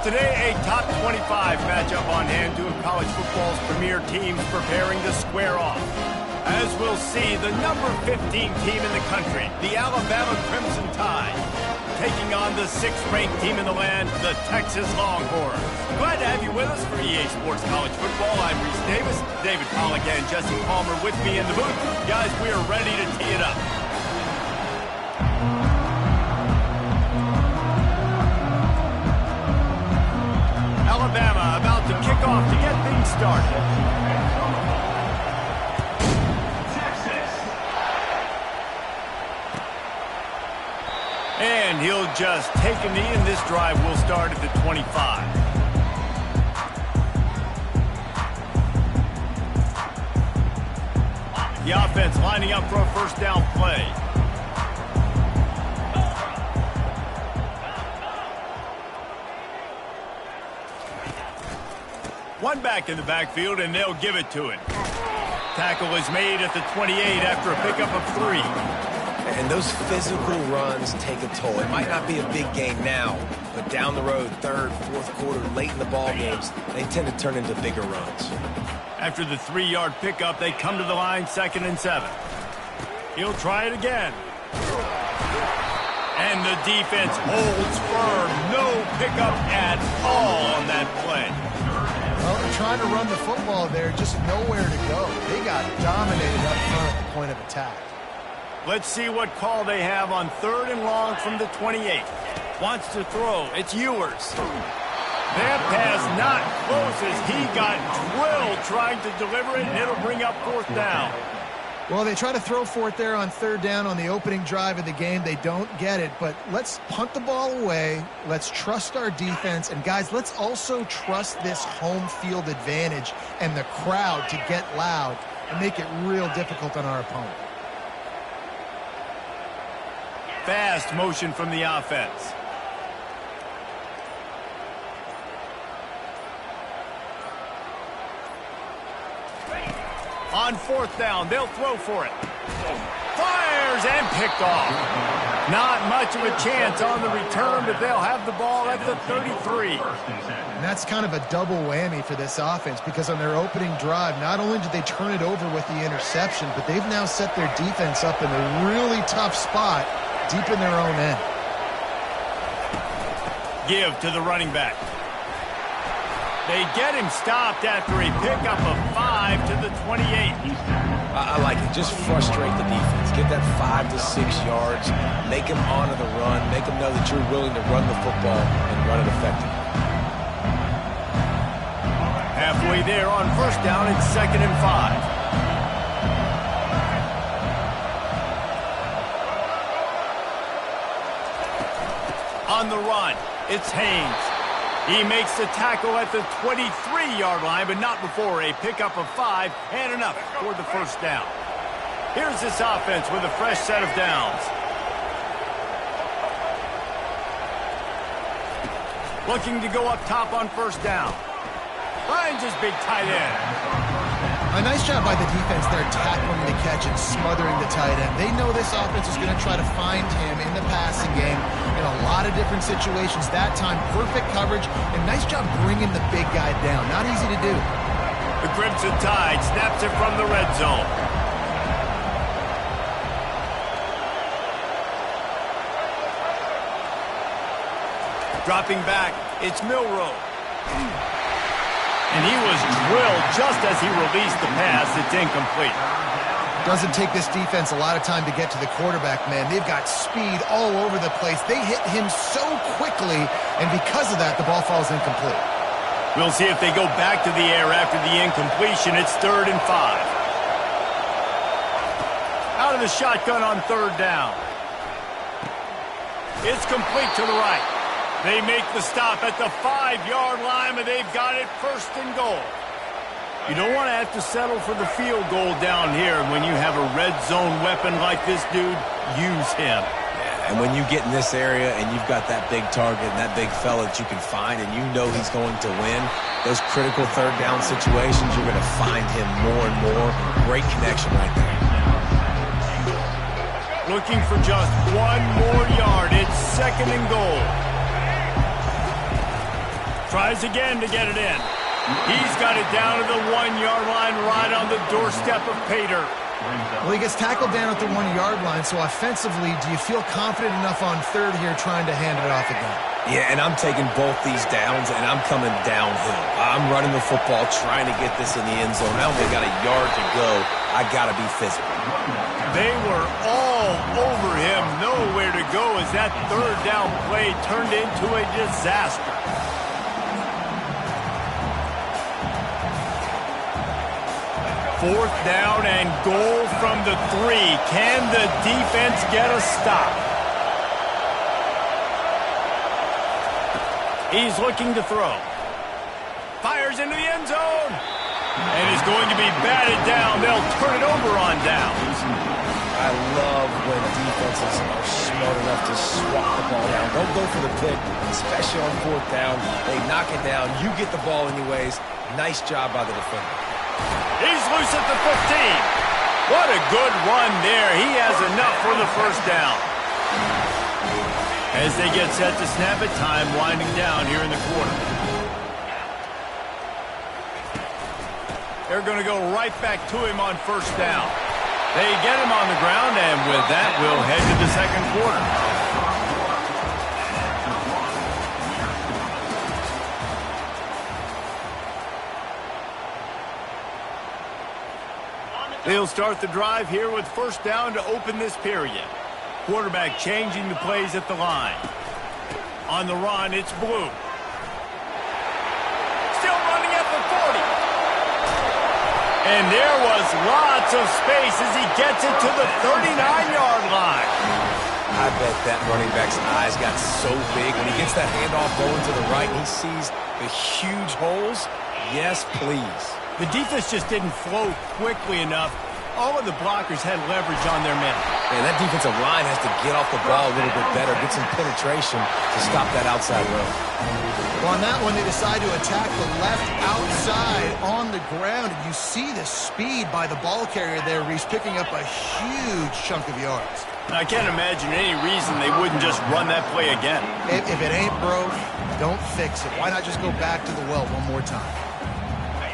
Today, a top 25 matchup on hand, two of college football's premier teams preparing to square off. As we'll see, the number 15 team in the country, the Alabama Crimson Tide, taking on the 6th-ranked team in the land, the Texas Longhorns. Glad to have you with us for EA Sports College Football. I'm Reese Davis, David Pollack and Jesse Palmer with me in the booth. Guys, we are ready to tee it up. Alabama about to kick off to get things started. And he'll just take a knee, and this drive will start at the 25. The offense lining up for a first down play. One back in the backfield, and they'll give it to him. Tackle is made at the 28 after a pickup of 3. And those physical runs take a toll. It might not be a big game now, but down the road, third, fourth quarter, late in the ball games, they tend to turn into bigger runs. After the 3-yard pickup, they come to the line, 2nd and 7. He'll try it again. And the defense holds firm. No pickup at all on that play. Well, they're trying to run the football there, just nowhere to go. They got dominated up front at the point of attack. Let's see what call they have on 3rd and long from the 28. Wants to throw. It's Ewers. That pass not close as he got drilled trying to deliver it, and it'll bring up 4th down. Well, they try to throw for it there on 3rd down on the opening drive of the game. They don't get it, but let's punt the ball away. Let's trust our defense. And, guys, let's also trust this home field advantage and the crowd to get loud and make it real difficult on our opponent. Fast motion from the offense. On 4th down, they'll throw for it. Fires and picked off. Not much of a chance on the return, but they'll have the ball at the 33. And that's kind of a double whammy for this offense because on their opening drive, not only did they turn it over with the interception, but they've now set their defense up in a really tough spot deep in their own end. Give to the running back. They get him stopped after a pickup of 5 to the 28. I like it. Just frustrate the defense. Get that 5 to 6 yards. Make them honor the run. Make them know that you're willing to run the football and run it effectively. Halfway there on 1st down, it's 2nd and 5. On the run, it's Haynes. He makes the tackle at the 23-yard line, but not before a pickup of 5 and enough for the 1st down. Here's this offense with a fresh set of downs. Looking to go up top on 1st down. Finds his big tight end. A nice job by the defense there tackling the catch and smothering the tight end. They know this offense is going to try to find him in the passing game in a lot of different situations. That time, perfect coverage and nice job bringing the big guy down. Not easy to do. The Crimson Tide snaps it from the red zone. Dropping back, it's Milroe. And he was drilled just as he released the pass. It's incomplete. Doesn't take this defense a lot of time to get to the quarterback, man. They've got speed all over the place. They hit him so quickly, and because of that, the ball falls incomplete. We'll see if they go back to the air after the incompletion. It's 3rd and 5. Out of the shotgun on 3rd down. It's complete to the right. They make the stop at the 5-yard line, but they've got it 1st and goal. You don't want to have to settle for the field goal down here. When you have a red zone weapon like this dude, use him. And when you get in this area and you've got that big target and that big fella that you can find and you know he's going to win, those critical third down situations, you're going to find him more and more. Great connection right there. Looking for just one more yard. It's 2nd and goal. Tries again to get it in. He's got it down to the 1-yard line right on the doorstep of Pater. Well, he gets tackled down at the 1-yard line, so offensively, do you feel confident enough on third here trying to hand it off again? Yeah, and I'm taking both these downs, and I'm coming downhill. I'm running the football, trying to get this in the end zone. I only got a yard to go. I got to be physical. They were all over him. Nowhere to go as that third down play turned into a disaster. Fourth down and goal from the 3. Can the defense get a stop? He's looking to throw. Fires into the end zone. And is going to be batted down. They'll turn it over on downs. I love when defenses are smart enough to swat the ball down. Don't go for the pick, especially on 4th down. They knock it down. You get the ball anyways. Nice job by the defender. He's loose at the 15. What a good run there. He has enough for the first down. As they get set to snap it, time winding down here in the quarter. They're going to go right back to him on first down. They get him on the ground, and with that, we'll head to the second quarter. They'll start the drive here with first down to open this period. Quarterback changing the plays at the line. On the run, it's Blue. Still running at the 40. And there was lots of space as he gets it to the 39-yard line. I bet that running back's eyes got so big. When he gets that handoff going to the right, he sees the huge holes. Yes, please. The defense just didn't flow quickly enough. All of the blockers had leverage on their men. Man, that defensive line has to get off the ball a little bit better, get some penetration to stop that outside run. Well, on that one, they decide to attack the left outside on the ground. And you see the speed by the ball carrier there, Reese, picking up a huge chunk of yards. I can't imagine any reason they wouldn't just run that play again. If it ain't broke, don't fix it. Why not just go back to the well one more time?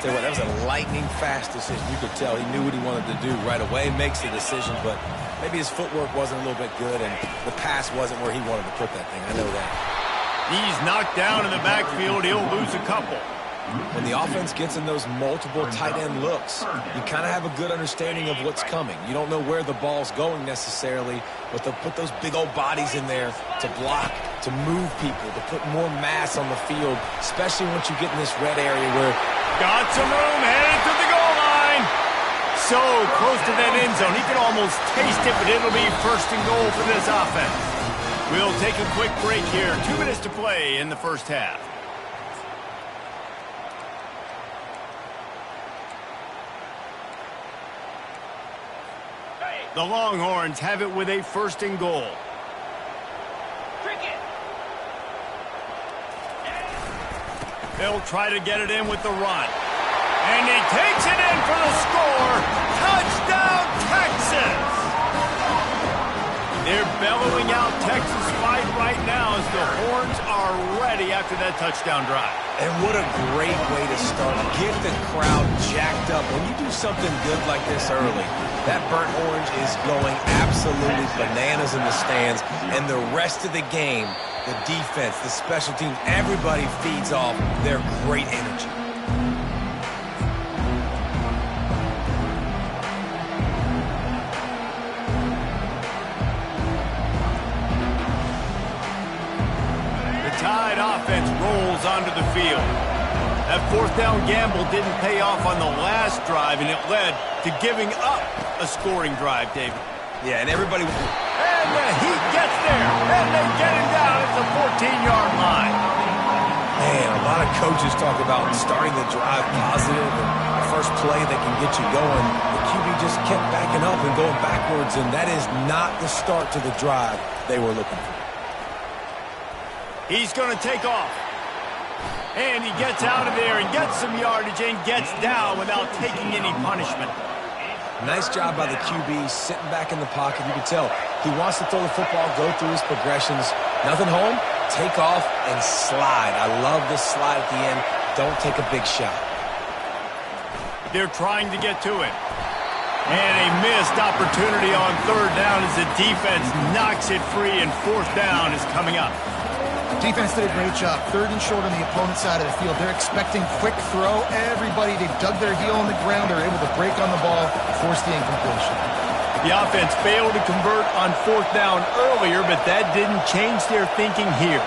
Tell you what, that was a lightning-fast decision. You could tell he knew what he wanted to do right away, makes the decision, but maybe his footwork wasn't a little bit good, and the pass wasn't where he wanted to put that thing. I know that. He's knocked down in the backfield. He'll lose a couple. When the offense gets in those multiple tight end looks, you kind of have a good understanding of what's coming. You don't know where the ball's going necessarily, but they'll put those big old bodies in there to block, to move people, to put more mass on the field, especially once you get in this red area where... Got some room, headed to the goal line. So close to that end zone. He can almost taste it, but it'll be first and goal for this offense. We'll take a quick break here. 2 minutes to play in the first half. The Longhorns have it with a first and goal. They'll try to get it in with the run. And he takes it in for the score. Touchdown, Texas! They're bellowing out Texas fight right now as the Horns are ready after that touchdown drive. And what a great way to start. Get the crowd jacked up. When you do something good like this early, that burnt orange is going absolutely bananas in the stands. And the rest of the game, the defense, the special teams, everybody feeds off their great energy. Tide offense rolls onto the field. That fourth down gamble didn't pay off on the last drive, and it led to giving up a scoring drive, David. Yeah, and everybody... And the Heat gets there, and they get him down at the 14-yard line. Man, a lot of coaches talk about starting the drive positive and first play that can get you going. The QB just kept backing up and going backwards, and that is not the start to the drive they were looking for. He's going to take off. And he gets out of there and gets some yardage and gets down without taking any punishment. Nice job by the QB, sitting back in the pocket. You can tell he wants to throw the football, go through his progressions. Nothing home, take off, and slide. I love this slide at the end. Don't take a big shot. They're trying to get to it. And a missed opportunity on third down as the defense knocks it free, and fourth down is coming up. Defense did a great job. Third and short on the opponent's side of the field. They're expecting quick throw. Everybody, they dug their heel on the ground. They're able to break on the ball, force the incompletion. The offense failed to convert on fourth down earlier, but that didn't change their thinking here.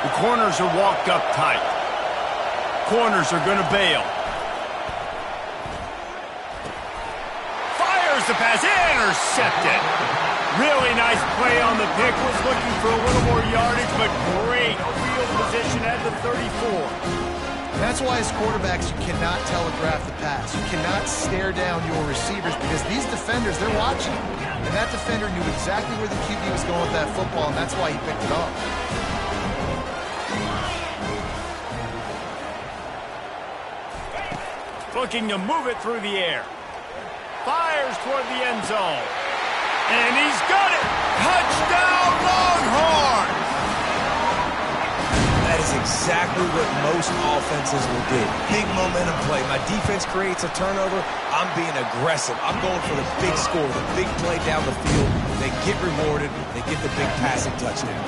The corners are walked up tight. Corners are going to bail. Fires the pass, intercepted. Really nice play on the pick. Was looking for a little more yardage, but great field position at the 34. That's why as quarterbacks you cannot telegraph the pass. You cannot stare down your receivers because these defenders, they're watching. And that defender knew exactly where the QB was going with that football, and that's why he picked it off. Looking to move it through the air. Fires toward the end zone. And he's got it! Touchdown, Longhorns! That is exactly what most offenses will do. Big momentum play. My defense creates a turnover. I'm being aggressive. I'm going for the big score, the big play down the field. They get rewarded. They get the big passing touchdown.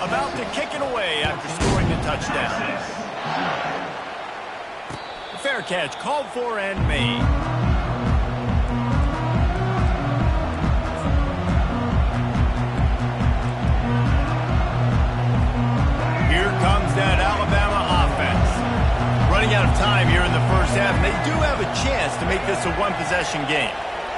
About to kick it away after scoring the touchdown. Fair catch called for and made. Here comes that Alabama offense. Running out of time here in the first half, and they do have a chance to make this a one-possession game.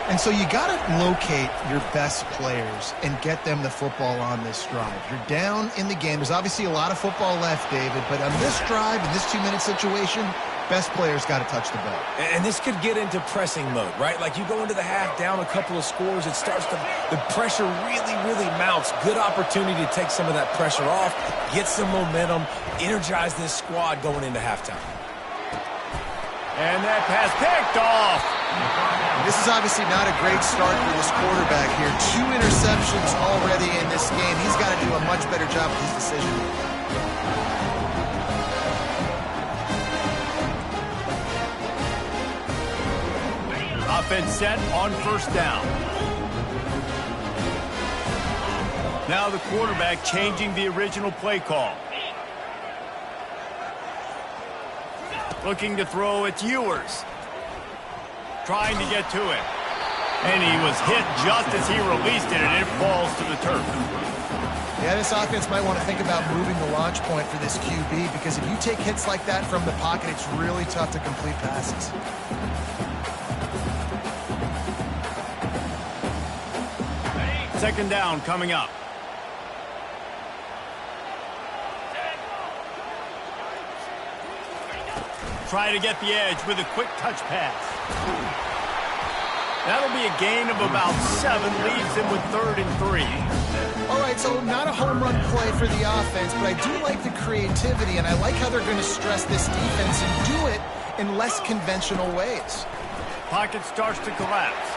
And so you got to locate your best players and get them the football on this drive. You're down in the game. There's obviously a lot of football left, David, but on this drive, in this 2-minute situation, best players got to touch the ball. And this could get into pressing mode, right? Like you go into the half down a couple of scores, it starts to, the pressure really, really mounts. Good opportunity to take some of that pressure off, get some momentum, energize this squad going into halftime. And that pass picked off. This is obviously not a great start for this quarterback here. 2 interceptions already in this game. He's got to do a much better job with his decision. Offense set on first down. Now the quarterback changing the original play call. Looking to throw, it's Ewers. Trying to get to it. And he was hit just as he released it, and it falls to the turf. Yeah, this offense might want to think about moving the launch point for this QB because if you take hits like that from the pocket, it's really tough to complete passes. Second down coming up. Try to get the edge with a quick touch pass. That'll be a gain of about 7, leaves him with 3rd and 3. All right, so not a home run play for the offense, but I do like the creativity, and I like how they're going to stress this defense and do it in less conventional ways. Pocket starts to collapse.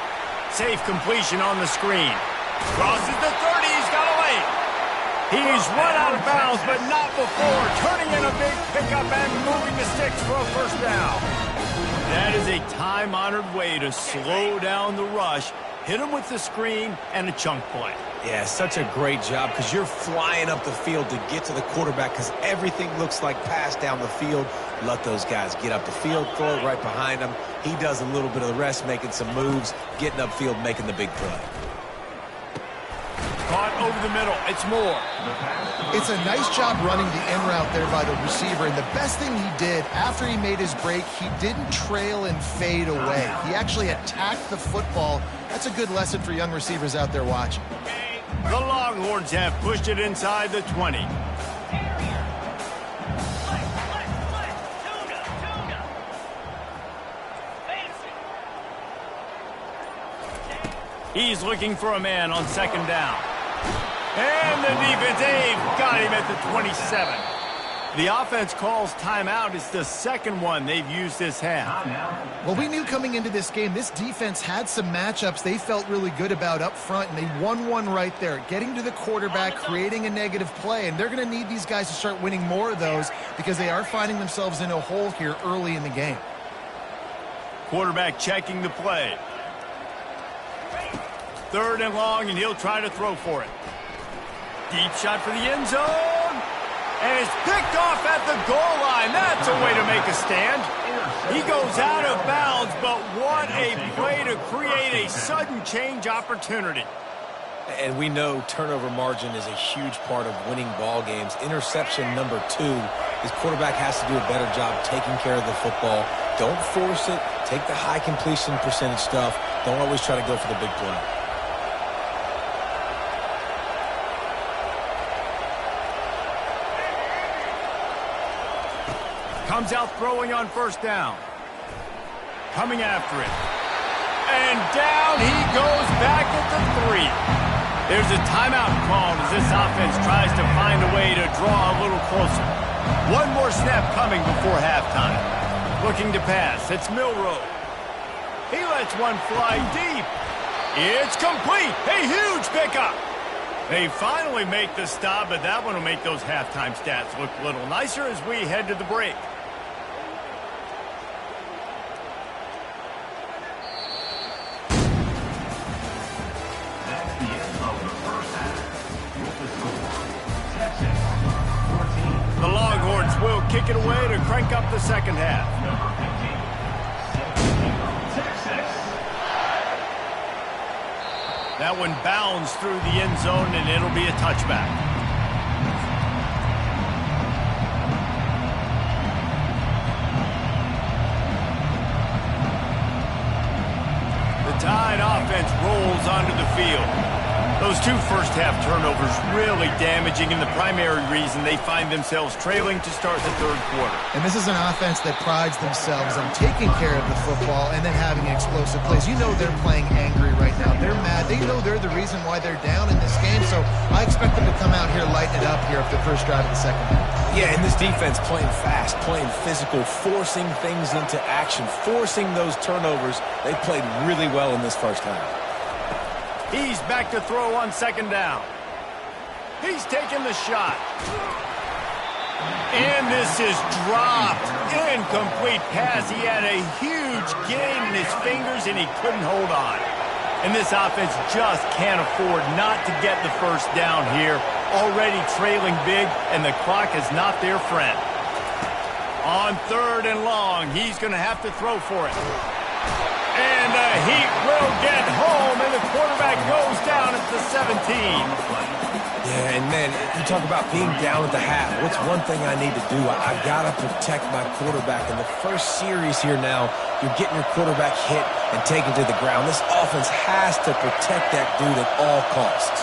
Safe completion on the screen. Crosses the 30, he's got a lane. He's run out of bounds, but not before. Turning in a big pickup and moving the sticks for a first down. That is a time-honored way to slow down the rush, hit him with the screen, and a chunk play. Yeah, such a great job because you're flying up the field to get to the quarterback because everything looks like pass down the field. Let those guys get up the field, throw it right behind him. He does a little bit of the rest, making some moves, getting upfield, making the big play. Caught over the middle. It's Moore. It's a nice job running the in route there by the receiver, and the best thing he did after he made his break, he didn't trail and fade away. He actually attacked the football. That's a good lesson for young receivers out there watching. The Longhorns have pushed it inside the 20. He's looking for a man on second down. And the defense, they've got him at the 27. The offense calls timeout. It's the second one they've used this half. Well, we knew coming into this game, this defense had some matchups they felt really good about up front, and they won one right there, getting to the quarterback, creating a negative play, and they're going to need these guys to start winning more of those because they are finding themselves in a hole here early in the game. Quarterback checking the play. Third and long, and he'll try to throw for it. Deep shot for the end zone. And it's picked off at the goal line. That's a way to make a stand. He goes out of bounds, but what a play to create a sudden change opportunity. And we know turnover margin is a huge part of winning ball games. Interception number 2. His quarterback has to do a better job taking care of the football. Don't force it. Take the high completion percentage stuff. Don't always try to go for the big play. Comes out throwing on first down. Coming after it. And down he goes back at the 3. There's a timeout called as this offense tries to find a way to draw a little closer. One more snap coming before halftime. Looking to pass. It's Milroe. He lets one fly deep. It's complete. A huge pickup. They finally make the stop, but that one will make those halftime stats look a little nicer as we head to the break. The Longhorns will kick it away to crank up the second half. That one bounds through the end zone, and it'll be a touchback. The Tide offense rolls onto the field. Those 2 first-half turnovers really damaging, and the primary reason they find themselves trailing to start the third quarter. And this is an offense that prides themselves on taking care of the football and then having explosive plays. You know they're playing angry right now. They're mad. They know they're the reason why they're down in this game, so I expect them to come out here, lighten it up here after the first drive of the second half. Yeah, and this defense playing fast, playing physical, forcing things into action, forcing those turnovers. They played really well in this first half. He's back to throw on second down. He's taking the shot. And this is dropped. Incomplete pass. He had a huge gain in his fingers, and he couldn't hold on. And this offense just can't afford not to get the first down here. Already trailing big, and the clock is not their friend. On third and long, he's going to have to throw for it. And the Heat will get home, and the quarterback goes down at the 17. Yeah, and man, you talk about being down at the half. What's one thing I need to do? I've got to protect my quarterback. In the first series here now, you're getting your quarterback hit and taken to the ground. This offense has to protect that dude at all costs.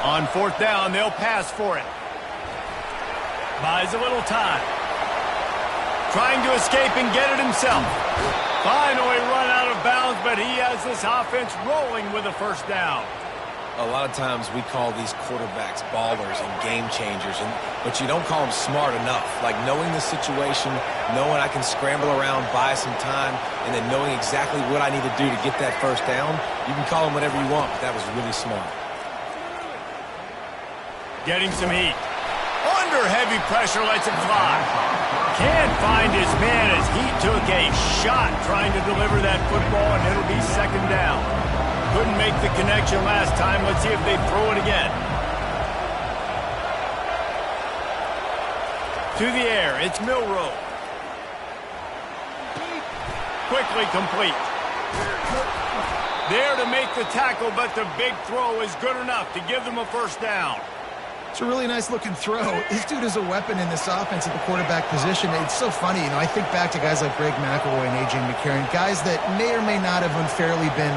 On fourth down, they'll pass for it. Buys a little time. Trying to escape and get it himself. Finally run out of bounds, but he has this offense rolling with a first down. A lot of times we call these quarterbacks ballers and game changers, but you don't call them smart enough. Like knowing the situation, knowing I can scramble around, buy some time, and then knowing exactly what I need to do to get that first down. You can call them whatever you want, but that was really smart. Getting some heat. Under heavy pressure, lets it fly. Can't find his man as he took a shot trying to deliver that football, and it'll be second down. Couldn't make the connection last time. Let's see if they throw it again. To the air, it's Milroe. Quickly complete. There to make the tackle, but the big throw is good enough to give them a first down. It's a really nice-looking throw. This dude is a weapon in this offense at the quarterback position. It's so funny, you know, I think back to guys like Greg McElroy and A.J. McCarron, guys that may or may not have unfairly been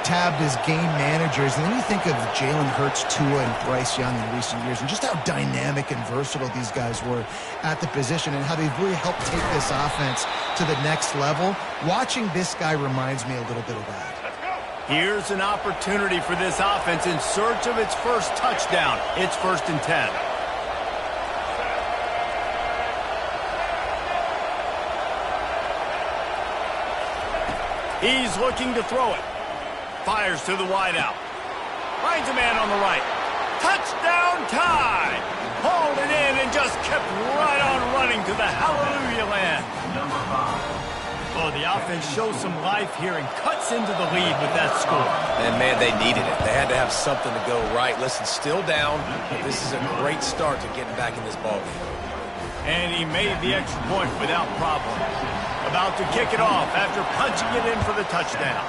tabbed as game managers. And then you think of Jalen Hurts, Tua, and Bryce Young in recent years, and just how dynamic and versatile these guys were at the position and how they've really helped take this offense to the next level. Watching this guy reminds me a little bit of that. Here's an opportunity for this offense in search of its first touchdown. It's 1st and 10. He's looking to throw it. Fires to the wideout. Finds a man on the right. Touchdown tie! Hauled it in and just kept right on running to the hallelujah land. Oh, the offense shows some life here and cuts into the lead with that score. And, man, they needed it. They had to have something to go right. Listen, still down, but this is a great start to getting back in this ballgame. And he made the extra point without problem. About to kick it off after punching it in for the touchdown.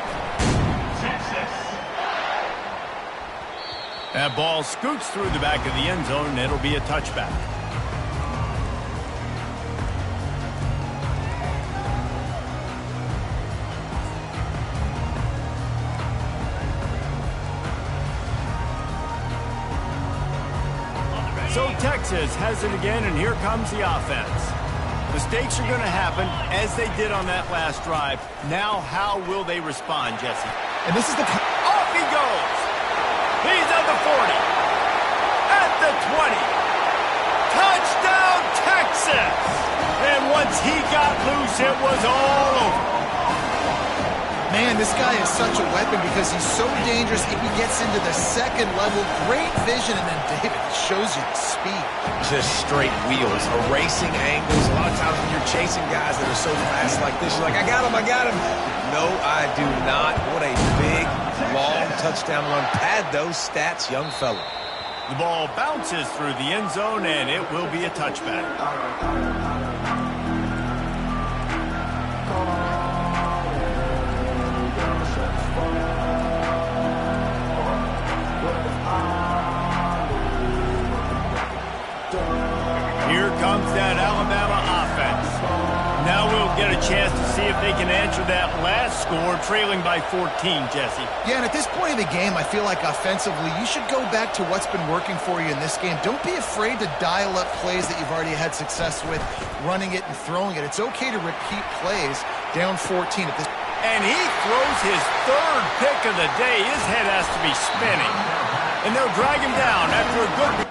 That ball scoots through the back of the end zone, and it'll be a touchback. So Texas has it again, and here comes the offense. Mistakes are going to happen, as they did on that last drive. Now, how will they respond, Jesse? And this is the... Off he goes! He's at the 40. At the 20. Touchdown, Texas! And once he got loose, it was all over. Man, this guy is such a weapon because he's so dangerous if he gets into the second level. Great vision, and then David shows you the speed. Just straight wheels, erasing angles. A lot of times when you're chasing guys that are so fast like this, you're like, I got him, I got him. No, I do not. What a big, long touchdown run. Pad those stats, young fella. The ball bounces through the end zone, and it will be a touchback. Here comes that Alabama offense. Now we'll get a chance to see if they can answer that last score, trailing by 14, Jesse. Yeah, and at this point of the game, I feel like offensively, you should go back to what's been working for you in this game. Don't be afraid to dial up plays that you've already had success with, running it and throwing it. It's okay to repeat plays down 14 at this. And he throws his third pick of the day. His head has to be spinning. And they'll drag him down after a good...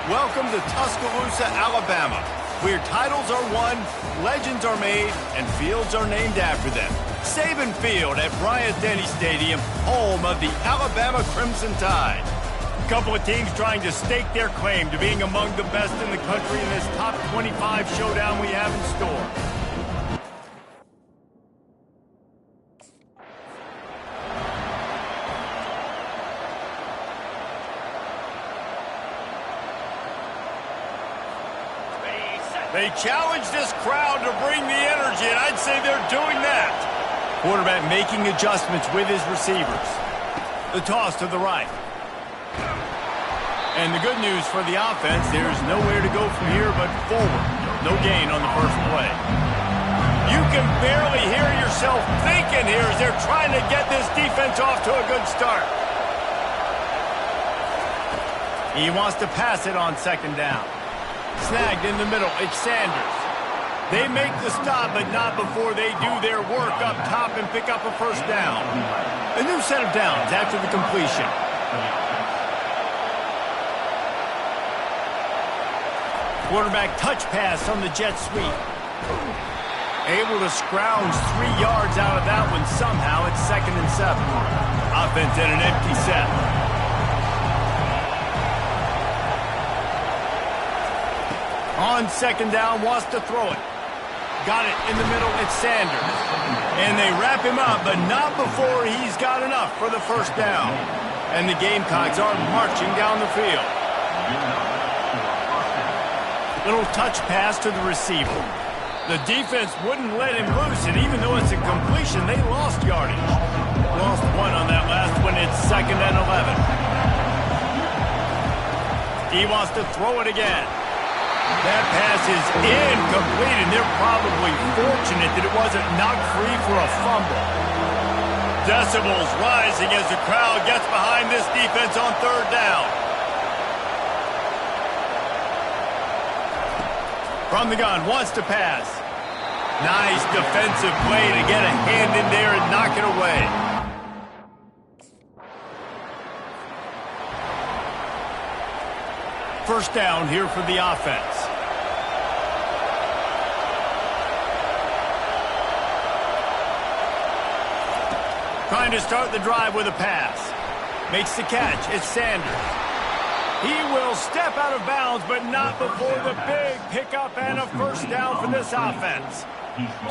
Welcome to Tuscaloosa, Alabama, where titles are won, legends are made, and fields are named after them. Saban Field at Bryant-Denny Stadium, home of the Alabama Crimson Tide. A couple of teams trying to stake their claim to being among the best in the country in this top 25 showdown we have in store. They challenge this crowd to bring the energy, and I'd say they're doing that. Quarterback making adjustments with his receivers. The toss to the right. And the good news for the offense, there's nowhere to go from here but forward. No gain on the first play. You can barely hear yourself thinking here as they're trying to get this defense off to a good start. He wants to pass it on second down. Snagged in the middle. It's Sanders. They make the stop, but not before they do their work up top and pick up a first down. A new set of downs after the completion. Quarterback touch pass on the jet sweep. Able to scrounge 3 yards out of that one somehow. It's 2nd and 7. Offense at an empty set. On second down, wants to throw it. Got it in the middle, it's Sanders. And they wrap him up, but not before he's got enough for the first down. And the Gamecocks are marching down the field. Little touch pass to the receiver. The defense wouldn't let him loose, and even though it's a completion, they lost yardage. Lost one on that last one, it's 2nd and 11. He wants to throw it again. That pass is incomplete, and they're probably fortunate that it wasn't knocked free for a fumble. Decibels rising as the crowd gets behind this defense on third down. From the gun, wants to pass. Nice defensive play to get a hand in there and knock it away. First down here for the offense. Trying to start the drive with a pass. Makes the catch. It's Sanders. He will step out of bounds, but not before the big pickup and a first down for this offense.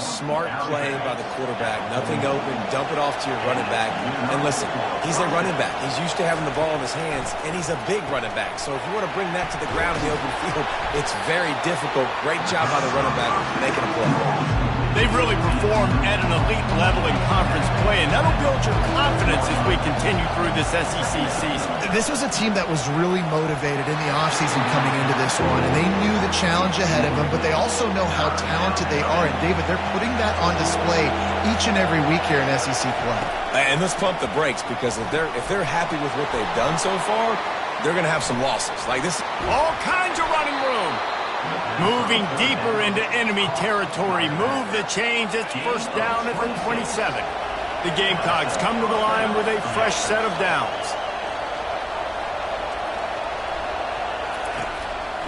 Smart play by the quarterback. Nothing open. Dump it off to your running back. And listen, he's a running back. He's used to having the ball in his hands, and he's a big running back. So if you want to bring that to the ground in the open field, it's very difficult. Great job by the running back making a play. They've really performed at an elite level in conference play, and that'll build your confidence as we continue through this SEC season. This was a team that was really motivated in the offseason coming into this one, and they knew the challenge ahead of them, but they also know how talented they are. And, David, they're putting that on display each and every week here in SEC play. And let's pump the brakes, because if they're happy with what they've done so far, they're going to have some losses. Like this. All kinds of running room. Moving deeper into enemy territory. Move the chains. It's first down at the 27. The Gamecocks come to the line with a fresh set of downs.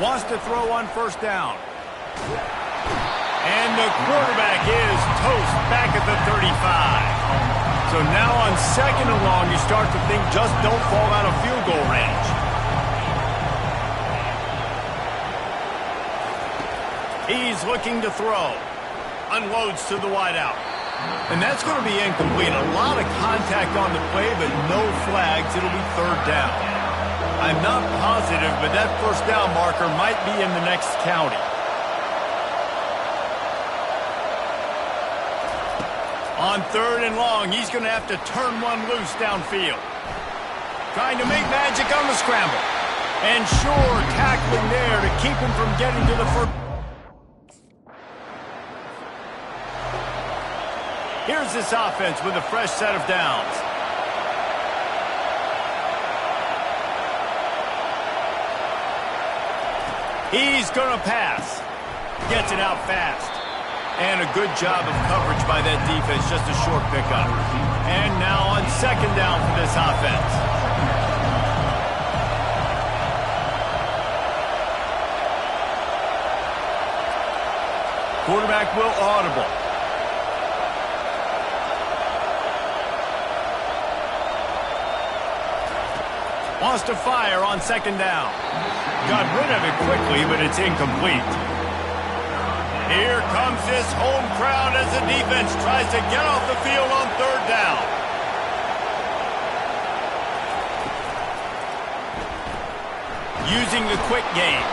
Wants to throw on first down. And the quarterback is toast back at the 35. So now on second and long, you start to think just don't fall out of field goal range. He's looking to throw. Unloads to the wideout. And that's going to be incomplete. A lot of contact on the play, but no flags. It'll be third down. I'm not positive, but that first down marker might be in the next county. On third and long, he's going to have to turn one loose downfield. Trying to make magic on the scramble. And sure, tackling there to keep him from getting to the first. Here's this offense with a fresh set of downs. He's going to pass. Gets it out fast. And a good job of coverage by that defense. Just a short pickup. And now on second down for this offense. Quarterback will audible. Wants to fire on second down. Got rid of it quickly, but it's incomplete. Here comes this home crowd as the defense tries to get off the field on third down. Using the quick game.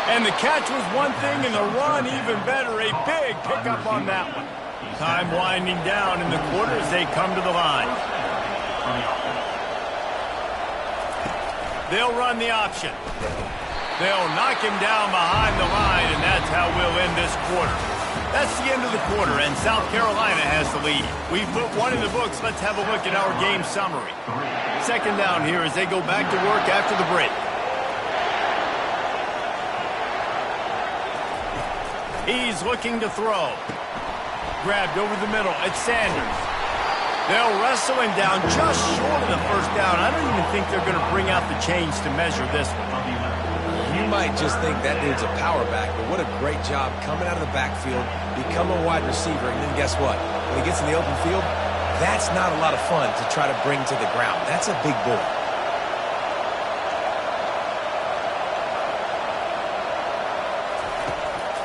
And the catch was one thing, and the run even better. A big pickup on that one. Time winding down in the quarter as they come to the line. They'll run the option. They'll knock him down behind the line, and that's how we'll end this quarter. That's the end of the quarter, and South Carolina has the lead. We've put one in the books. Let's have a look at our game summary. Second down here as they go back to work after the break. He's looking to throw. Grabbed over the middle. It's Sanders. They'll wrestle him down just short of the first down. I don't even think they're going to bring out the chains to measure this one. You might just think that dude's a power back, but what a great job coming out of the backfield, become a wide receiver, and then guess what? When he gets in the open field, that's not a lot of fun to try to bring to the ground. That's a big boy.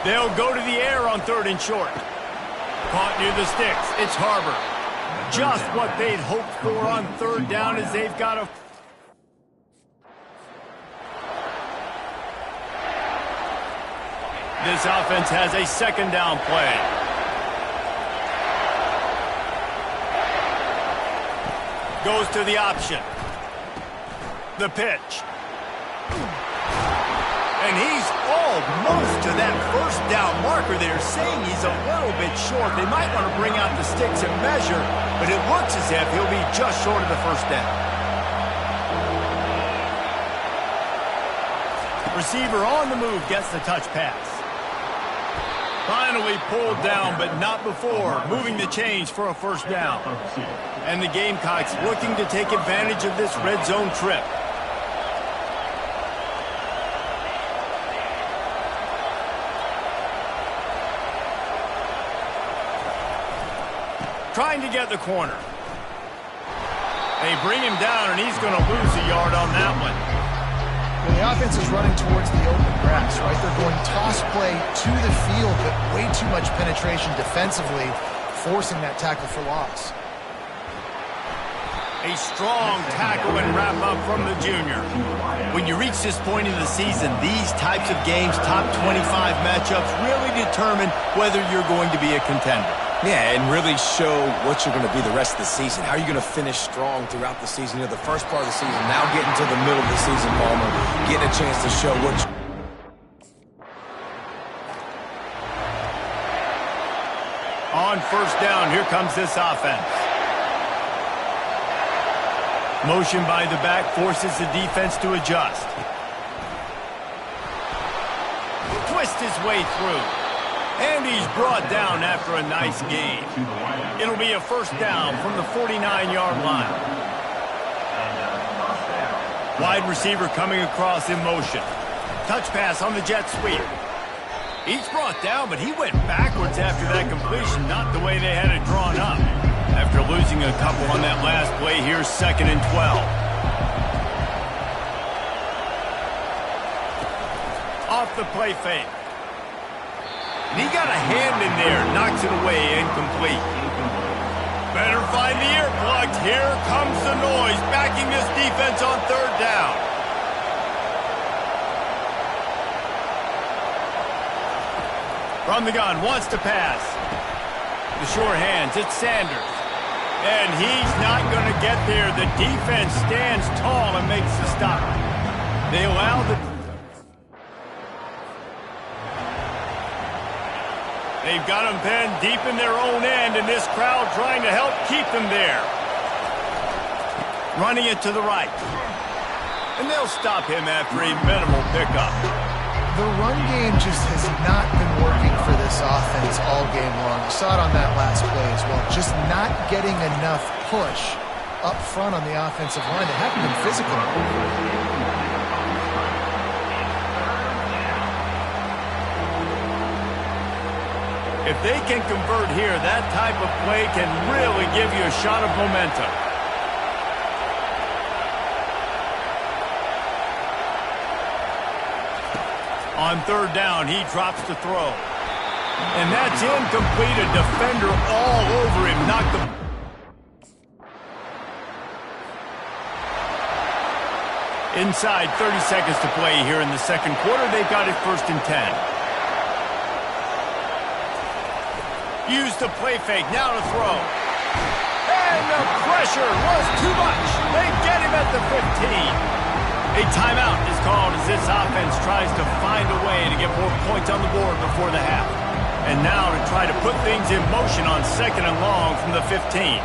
They'll go to the air on 3rd and short. Caught near the sticks. It's Harbor. Just what they'd hoped for on 3rd down as they've got a... This offense has a 2nd down play. Goes to the option. The pitch. And he's almost to that first down marker. They're saying he's a little bit short. They might want to bring out the sticks and measure, but it looks as if he'll be just short of the first down. Receiver on the move gets the touch pass. Finally pulled down, but not before moving the chains for a first down. And the Gamecocks looking to take advantage of this red zone trip. Trying to get the corner. They bring him down, and he's going to lose a yard on that one. Well, the offense is running towards the open grass, right? They're going toss play to the field, but way too much penetration defensively, forcing that tackle for loss. A strong tackle and wrap up from the junior. When you reach this point in the season, these types of games, top 25 matchups, really determine whether you're going to be a contender. Yeah, and really show what you're going to be the rest of the season. How are you going to finish strong throughout the season? You know, the first part of the season, now getting to the middle of the season, Palmer, getting a chance to show what you... On 1st down, here comes this offense. Motion by the back forces the defense to adjust. Twist his way through. And he's brought down after a nice gain. It'll be a first down from the 49-yard line. Wide receiver coming across in motion. Touch pass on the jet sweep. He's brought down, but he went backwards after that completion, not the way they had it drawn up. After losing a couple on that last play, here's 2nd and 12. Off the play fake. And he got a hand in there, knocks it away, incomplete. Better find the earplugs. Here comes the noise, backing this defense on 3rd down. From the gun, wants to pass. The sure hands, it's Sanders. And he's not going to get there. The defense stands tall and makes the stop. They allow the... They've got them pinned deep in their own end, and this crowd trying to help keep them there. Running it to the right. And they'll stop him after a minimal pickup. The run game just has not been working for this offense all game long. You saw it on that last play as well. Just not getting enough push up front on the offensive line. They haven't been physical. If they can convert here, that type of play can really give you a shot of momentum. On 3rd down, he drops to throw. And that's incomplete. A defender all over him. Knocked the... Inside 30 seconds to play here in the 2nd quarter. They've got it 1st and 10. Use the play fake, now to throw. And the pressure was too much. They get him at the 15. A timeout is called as this offense tries to find a way to get more points on the board before the half. And And now to try to put things in motion on 2nd and long from the 15.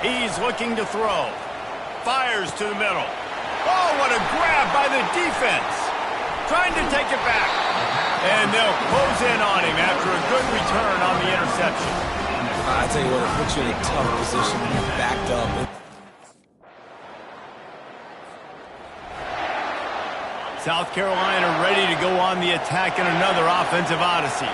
He's looking to throw. Fires to the middle. Oh, what a grab by the defense. Trying to take it back. And they'll close in on him after a good return on the interception. I tell you what, it puts you in a tough position when you're backed up. South Carolina ready to go on the attack in another offensive odyssey.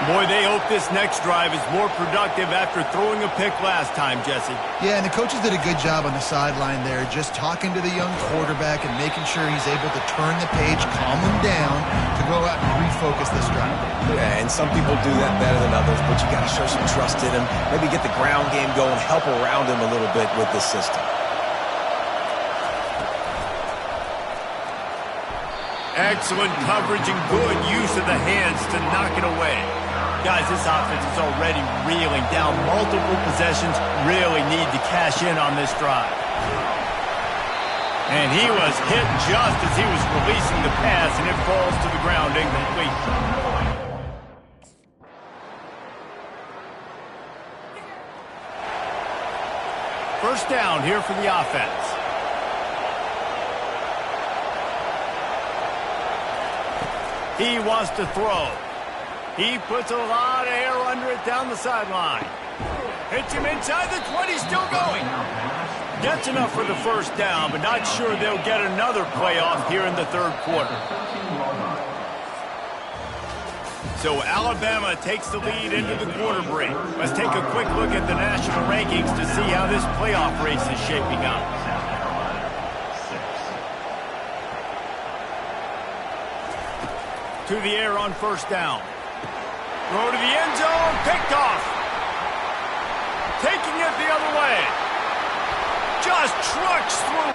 Boy, they hope this next drive is more productive after throwing a pick last time, Jesse. Yeah, and the coaches did a good job on the sideline there, just talking to the young quarterback and making sure he's able to turn the page, calm him down, to go out and refocus this drive. Yeah, and some people do that better than others, but you got to show some trust in him, maybe get the ground game going, help around him a little bit with this system. Excellent coverage and good use of the hands to knock it away. Guys, this offense is already reeling down multiple possessions. Really need to cash in on this drive. And he was hit just as he was releasing the pass, and it falls to the ground incomplete. First down here for the offense. He wants to throw. He puts a lot of air under it down the sideline. Hits him inside the 20, still going. Gets enough for the first down, but not sure they'll get another playoff here in the third quarter. So Alabama takes the lead into the quarter break. Let's take a quick look at the national rankings to see how this playoff race is shaping up. To the air on first down. Throw to the end zone, picked off. Taking it the other way. Just trucks through